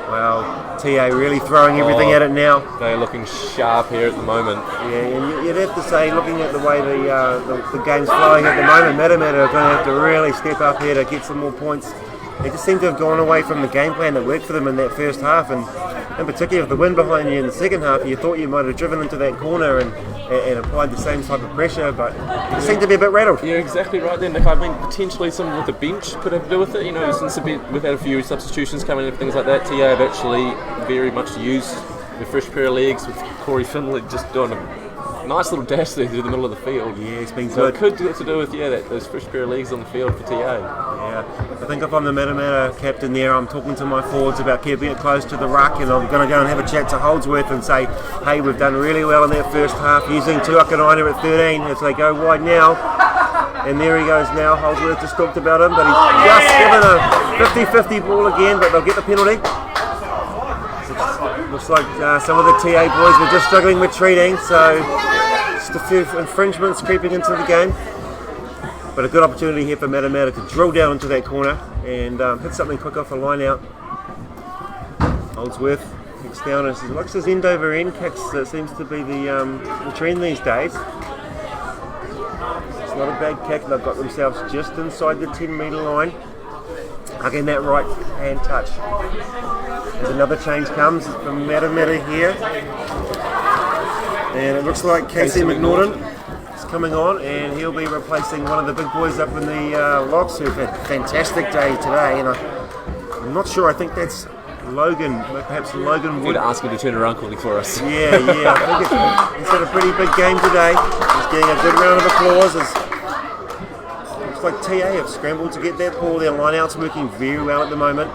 Well, TA really throwing everything at it now. They're looking sharp here at the moment. Yeah, and you'd have to say, looking at the way the game's flowing at the moment, Matamata are going to have to really step up here to get some more points. They just seem to have gone away from the game plan that worked for them in that first half, and in particular with the wind behind you in the second half, you thought you might have driven into that corner and applied the same type of pressure, but it seemed to be a bit rattled. Yeah, exactly right there, Nick. I mean, potentially something with the bench could have to do with it. You know, since we've had a few substitutions coming in and things like that, TA have actually very much used the fresh pair of legs with Corey Finley just doing a nice little dash there through the middle of the field. Yeah, it's been so good. It could have to do with those fresh pair of legs on the field for TA. Yeah, I think if I'm the Matamata captain there, I'm talking to my forwards about keeping it close to the ruck, and I'm going to go and have a chat to Holdsworth and say, hey, we've done really well in that first half using Tuakanaina at 13 as they go wide now. And there he goes now. Holdsworth just talked about him, but he's just given a 50-50 ball again, but they'll get the penalty. Looks like some of the TA boys were just struggling with treating, so just a few infringements creeping into the game. But a good opportunity here for Matamata to drill down into that corner and hit something quick off a line out. Holdsworth kicks down and looks as end over end kicks. That seems to be the trend these days. It's not a bad kick. They've got themselves just inside the 10-metre line. Hugging that right hand touch. As another change comes from Matamata here. And it looks like Casey McNaughton is coming on, and he'll be replacing one of the big boys up in the locks who've had a fantastic day today. And I'm not sure, I think that's Logan, perhaps Logan Wood. Need to ask him to turn around quickly for us. Yeah, I think he's had a pretty big game today. He's getting a good round of applause. Looks like TA have scrambled to get that ball. Their line-out's working very well at the moment.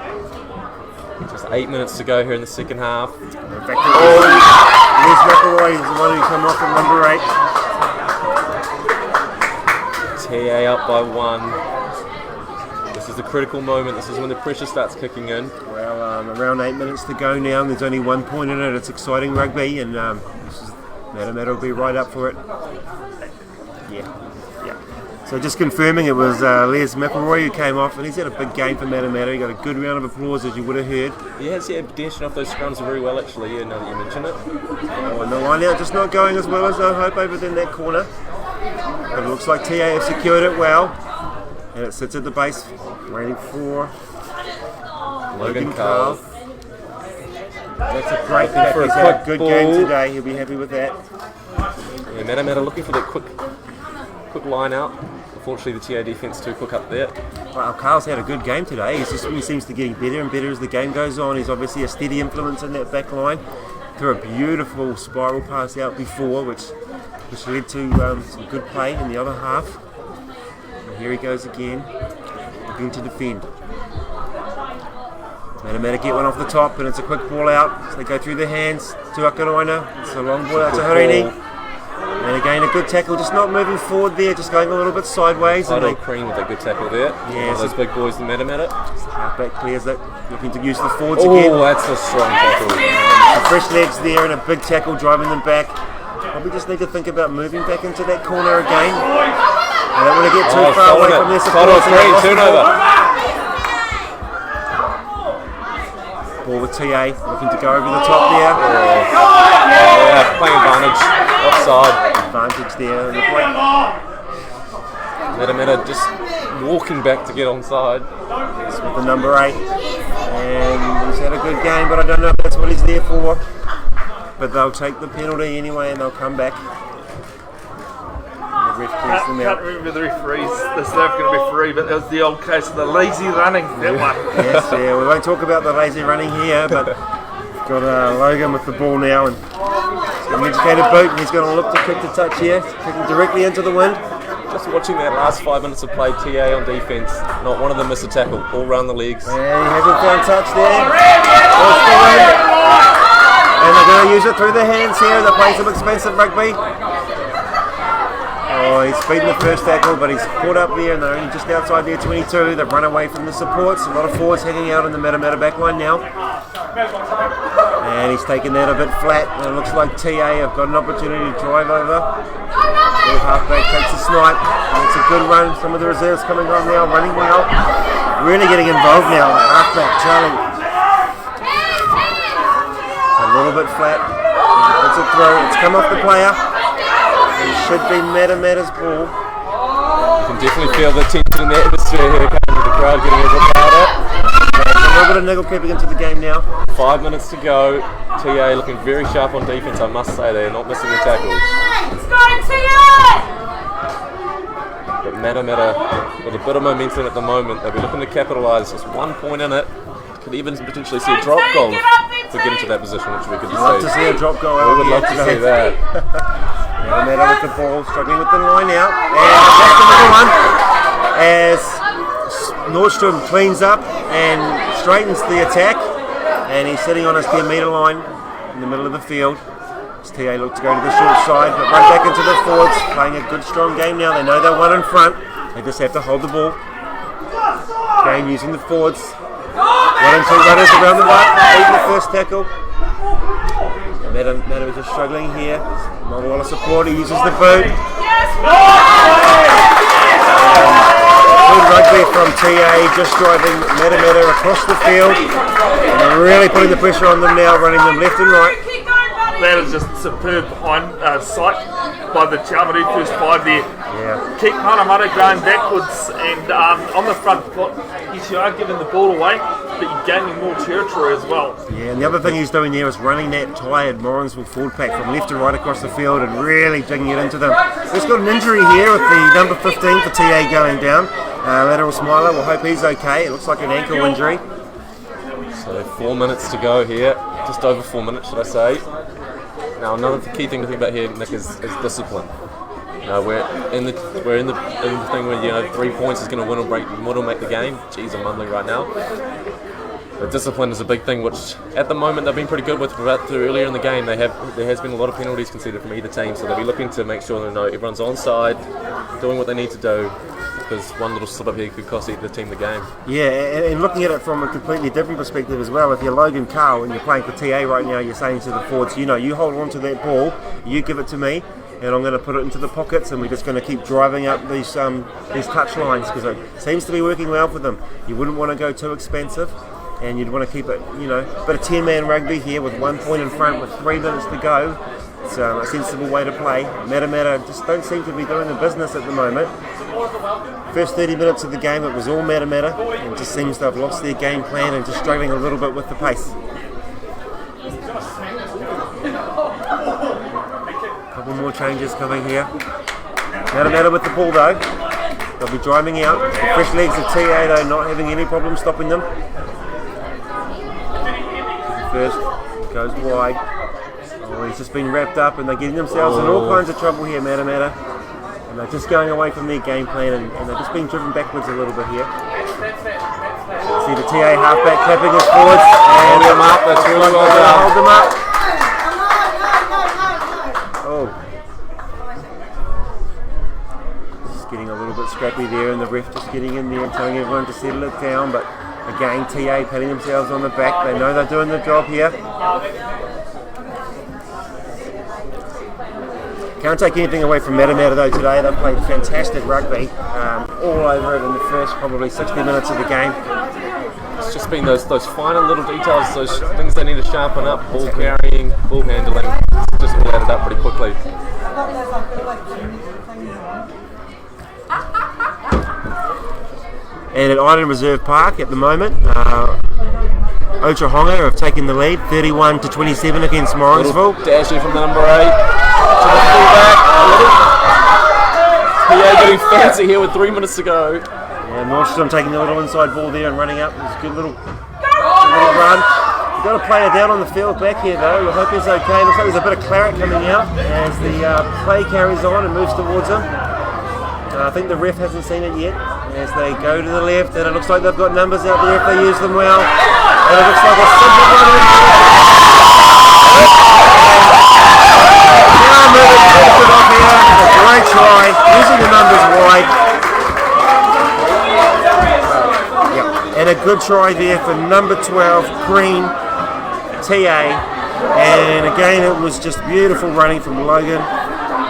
Just 8 minutes to go here in the second half. In fact, Les McElroy is the one who come off at number 8. TA up by 1. This is the critical moment. This is when the pressure starts kicking in. Well, around 8 minutes to go now, and there's only 1 point in it. It's exciting rugby, and Matamata will be right up for it. Yeah. So just confirming, it was Les McElroy who came off, and he's had a big game for Matamata. He got a good round of applause, as you would have heard. He has, dashing off those scrums very well, actually, now that you mention it. Oh, and the line out just not going as well as I hope over in that corner. But it looks like TA have secured it well. And it sits at the base, waiting for Logan Carl. That's a great pick. He's had a good game today. He'll be happy with that. Yeah, Matamata looking for that quick line out. Unfortunately, the TA defence too quick up there. Well, Carl's had a good game today. He seems to be getting better and better as the game goes on. He's obviously a steady influence in that back line. Threw a beautiful spiral pass out before, which led to some good play in the other half. And here he goes again, looking to defend. Matamata get one off the top, and it's a quick ball out. So they go through their hands to Akaraina. It's a long ball out to Harini. And again, a good tackle, just not moving forward there, just going a little bit sideways. Idle Cream with a good tackle there. Yeah, those big boys in Matamata. Halfback clears it, looking to use the forwards again. Oh, that's a strong tackle. Some fresh legs there and a big tackle driving them back. Probably just need to think about moving back into that corner again. I don't want to get too far away from their supporters. Turnover. Ball with TA, looking to go over the top there. Yeah, playing advantage. Offside. Advantage there in the play. Matamata just walking back to get onside. It's with the number 8. And he's had a good game, but I don't know if that's what he's there for. But they'll take the penalty anyway, and they'll come back. The ref clears them out. Can't remember the referees. This is never going to be free, but that was the old case of the lazy running. That one. Yes, yeah. We won't talk about the lazy running here, but got Logan with the ball now, and he's got an educated boot, and he's going to look to kick the touch here, kicking directly into the wind. Just watching that last 5 minutes of play, TA on defence, not one of them missed a tackle, all round the legs. And he hasn't found touch there. Off the wind. And they're going to use it through their hands here. They're playing some expensive rugby. Oh, he's beaten the first tackle, but he's caught up there, and they're only just outside their 22. They've run away from the supports. A lot of forwards hanging out in the Matamata backline now. And he's taken that a bit flat, and it looks like TA have got an opportunity to drive over. The halfback takes a snipe, and it's a good run. Some of the reserves coming on now, running well. Really getting involved now, the halfback, Charlie. It's a little bit flat. It's a throw, it's come off the player. It should be Matamata's ball. You can definitely feel the tension in the atmosphere here, with the crowd getting a bit louder. There's a little bit of niggle creeping into the game now. 5 minutes to go. TA looking very sharp on defence, I must say. They're not missing the tackles. But Matamata, with a bit of momentum at the moment, they'll be looking to capitalise. Just 1 point in it. Could even potentially see a drop goal to get into that position, which we could Love to see a drop goal out. We would love to see that. Matamata with the ball, struggling with the line out. And that's another one. As Nordstrom cleans up and straightens the attack, and he's sitting on his 10-metre line in the middle of the field. As TA look to go to the short side, but right back into the forwards, playing a good strong game now. They know they're one in front, they just have to hold the ball. Game using the forwards. 1 and 2 runners around the right, beating the first tackle. Matamata just struggling here, not a lot of support, he uses the boot. Good rugby from TA, just driving Matamata across the field, and they're really putting the pressure on them now, running them left and right. That is just superb behind sight by the Te Awamutu first 5 there. Yeah. Keep Matamata going backwards and on the front foot. Yes, you are giving the ball away, but you're gaining more territory as well. Yeah, and the other thing he's doing there is running that tired Morrinsville forward pack from left to right across the field and really digging it into them. He's got an injury here with the number 15 for TA going down. Lateral Smiler, we'll hope he's okay. It looks like an ankle injury. So 4 minutes to go here, just over 4 minutes should I say. Now another key thing to think about here, Nick, is discipline. We're in the thing where 3 points is going to win or make the game. Jeez, I'm mumbling right now. But discipline is a big thing, which at the moment they've been pretty good with. Earlier in the game, there has been a lot of penalties conceded from either team, so they'll be looking to make sure that everyone's onside, doing what they need to do. Because one little slip up here could cost either team the game. Yeah, and looking at it from a completely different perspective as well. If you're Logan Carl and you're playing for TA right now, you're saying to the forwards, you hold on to that ball, you give it to me, and I'm going to put it into the pockets, and we're just going to keep driving up these touch lines, because it seems to be working well for them. You wouldn't want to go too expensive, and you'd want to keep it, but a 10-man rugby here with 1 point in front with 3 minutes to go. It's a sensible way to play. Matamata just don't seem to be doing the business at the moment. First 30 minutes of the game, it was all Matamata, and just seems to have lost their game plan and just struggling a little bit with the pace. Couple more changes coming here. Matamata with the ball though. They'll be driving out. The fresh legs of TA though, not having any problem stopping them. First goes wide. Oh, he's just been wrapped up, and they're getting themselves in all kinds of trouble here, Matamata. And they're just going away from their game plan, and they're just being driven backwards a little bit here. See the TA halfback clapping his forwards, and them up. That's really well done. Hold them up. Oh, just getting a little bit scrappy there, and the ref just getting in there and telling everyone to settle it down. But again, TA patting themselves on the back. They know they're doing the job here. Can't take anything away from Matamata though today. They've played fantastic rugby, all over it in the first probably 60 minutes of the game. It's just been those finer little details, those things they need to sharpen up, ball carrying, ball handling, just all added up pretty quickly. And at Island Reserve Park at the moment, Otahonga have taken the lead, 31-27 against Morrinsville. Dashy from the number 8 to the fullback. PA getting fancy here with 3 minutes to go. Yeah, Nordstrom taking the little inside ball there and running up. It was a good little run. You've got a player down on the field back here though. I hope he's okay. Looks like there's a bit of claret coming out as the play carries on and moves towards him. I think the ref hasn't seen it yet as they go to the left, and it looks like they've got numbers out there if they use them well. And it looks like a simple one. Now moving off here. Great try, using the numbers wide. Yep. And a good try there for number 12, Green, TA. And again, it was just beautiful running from Logan.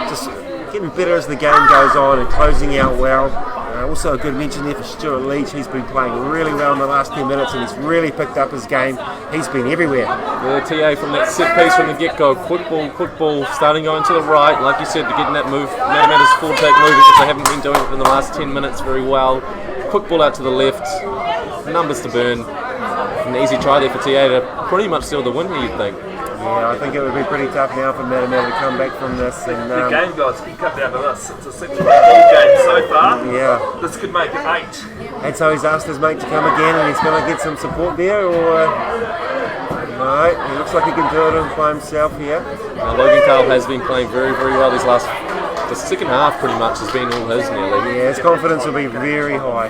Just getting better as the game goes on and closing out well. Also a good mention there for Stuart Leach. He's been playing really well in the last 10 minutes and he's really picked up his game. He's been everywhere. Yeah, TA from that set piece from the get-go. Quick ball, starting going to the right. Like you said, to getting that move, Matamata's full take move, because they haven't been doing it in the last 10 minutes very well. Quick ball out to the left. Numbers to burn. An easy try there for TA to pretty much seal the win here, you'd think. Yeah, I think it would be pretty tough now for Matamata to come back from this. And The game, guys, can cut down to this. It's a 6-ball game so far. Yeah. This could make it 8. And so he's asked his mate to come again and he's going to get some support there, or no, he looks like he can do it by himself here. Now, Logan Carl has been playing very, very well these last, the second half pretty much has been all his nearly. Yeah, his confidence will be very high.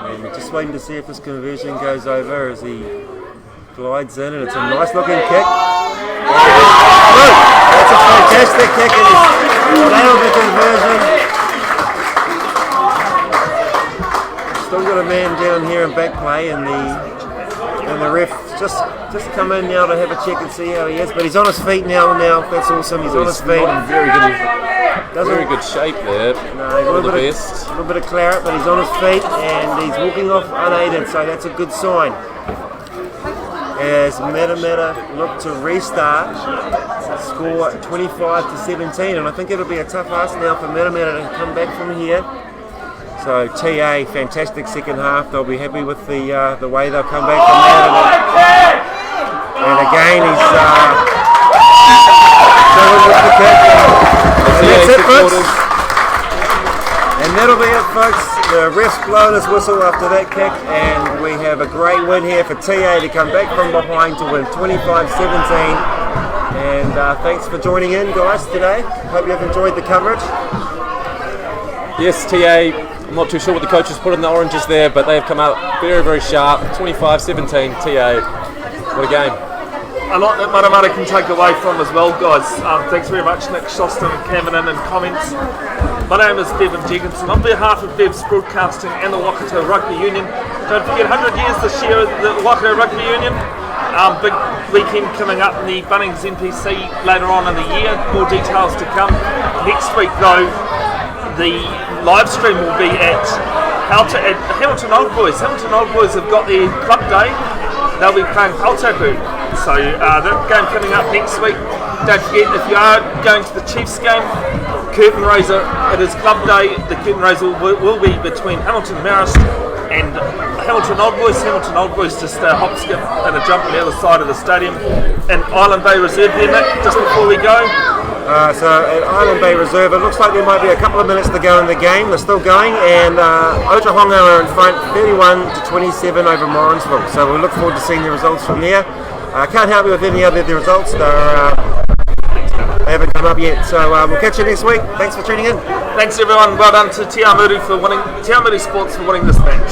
And we're just waiting to see if this conversion goes over as he glides in, and it's a nice looking kick. Look, that's a fantastic kick and he's nailed the conversion. Still got a man down here in back play, and the ref just come in now to have a check and see how he is. But he's on his feet now. That's awesome. He's on his feet. Very good shape there. No, a little bit of claret, but he's on his feet and he's walking off unaided, so that's a good sign. As Matamata look to restart, score 25-17, and I think it'll be a tough ask now for Matamata to come back from here. So TA, fantastic second half. They'll be happy with the way they'll come back from that. And again, he's struggling with the kick. And that's it, folks. And that'll be it, folks. The ref's blown his whistle after that kick, and we have a great win here for TA to come back from behind to win 25-17. And thanks for joining in, guys, today. Hope you've enjoyed the coverage. Yes, TA, I'm not too sure what the coaches put in the oranges there, but they have come out very, very sharp. 25-17, TA. What a game. A lot that Matamata can take away from as well, guys. Thanks very much, Nick, Shoston, and Cameron in comments. My name is Bevin Jenkinson. On behalf of Bev's Broadcasting and the Waikato Rugby Union, don't forget 100 years this year of the Waikato Rugby Union. Big weekend coming up in the Bunnings NPC later on in the year. More details to come. Next week, though, the live stream will be at Hamilton Old Boys. Hamilton Old Boys have got their club day. They'll be playing Awamutu. So that game coming up next week. Don't forget, if you are going to the Chiefs game, curtain raiser, it is club day. The curtain raiser will be between Hamilton Marist and Hamilton Old Boys. Hamilton Old Boys just hop, skip and a jump on the other side of the stadium. And Island Bay Reserve there, Nick, just before we go. So at Island Bay Reserve, it looks like there might be a couple of minutes to go in the game. They're still going, and Otahonga are in front 31-27 over Morrinsville. So we look forward to seeing the results from there. I can't help you with any other of the results. They haven't come up yet. So we'll catch you next week. Thanks for tuning in. Thanks everyone. Well done to Te Awamutu for winning, Te Awamutu Sports for winning this match.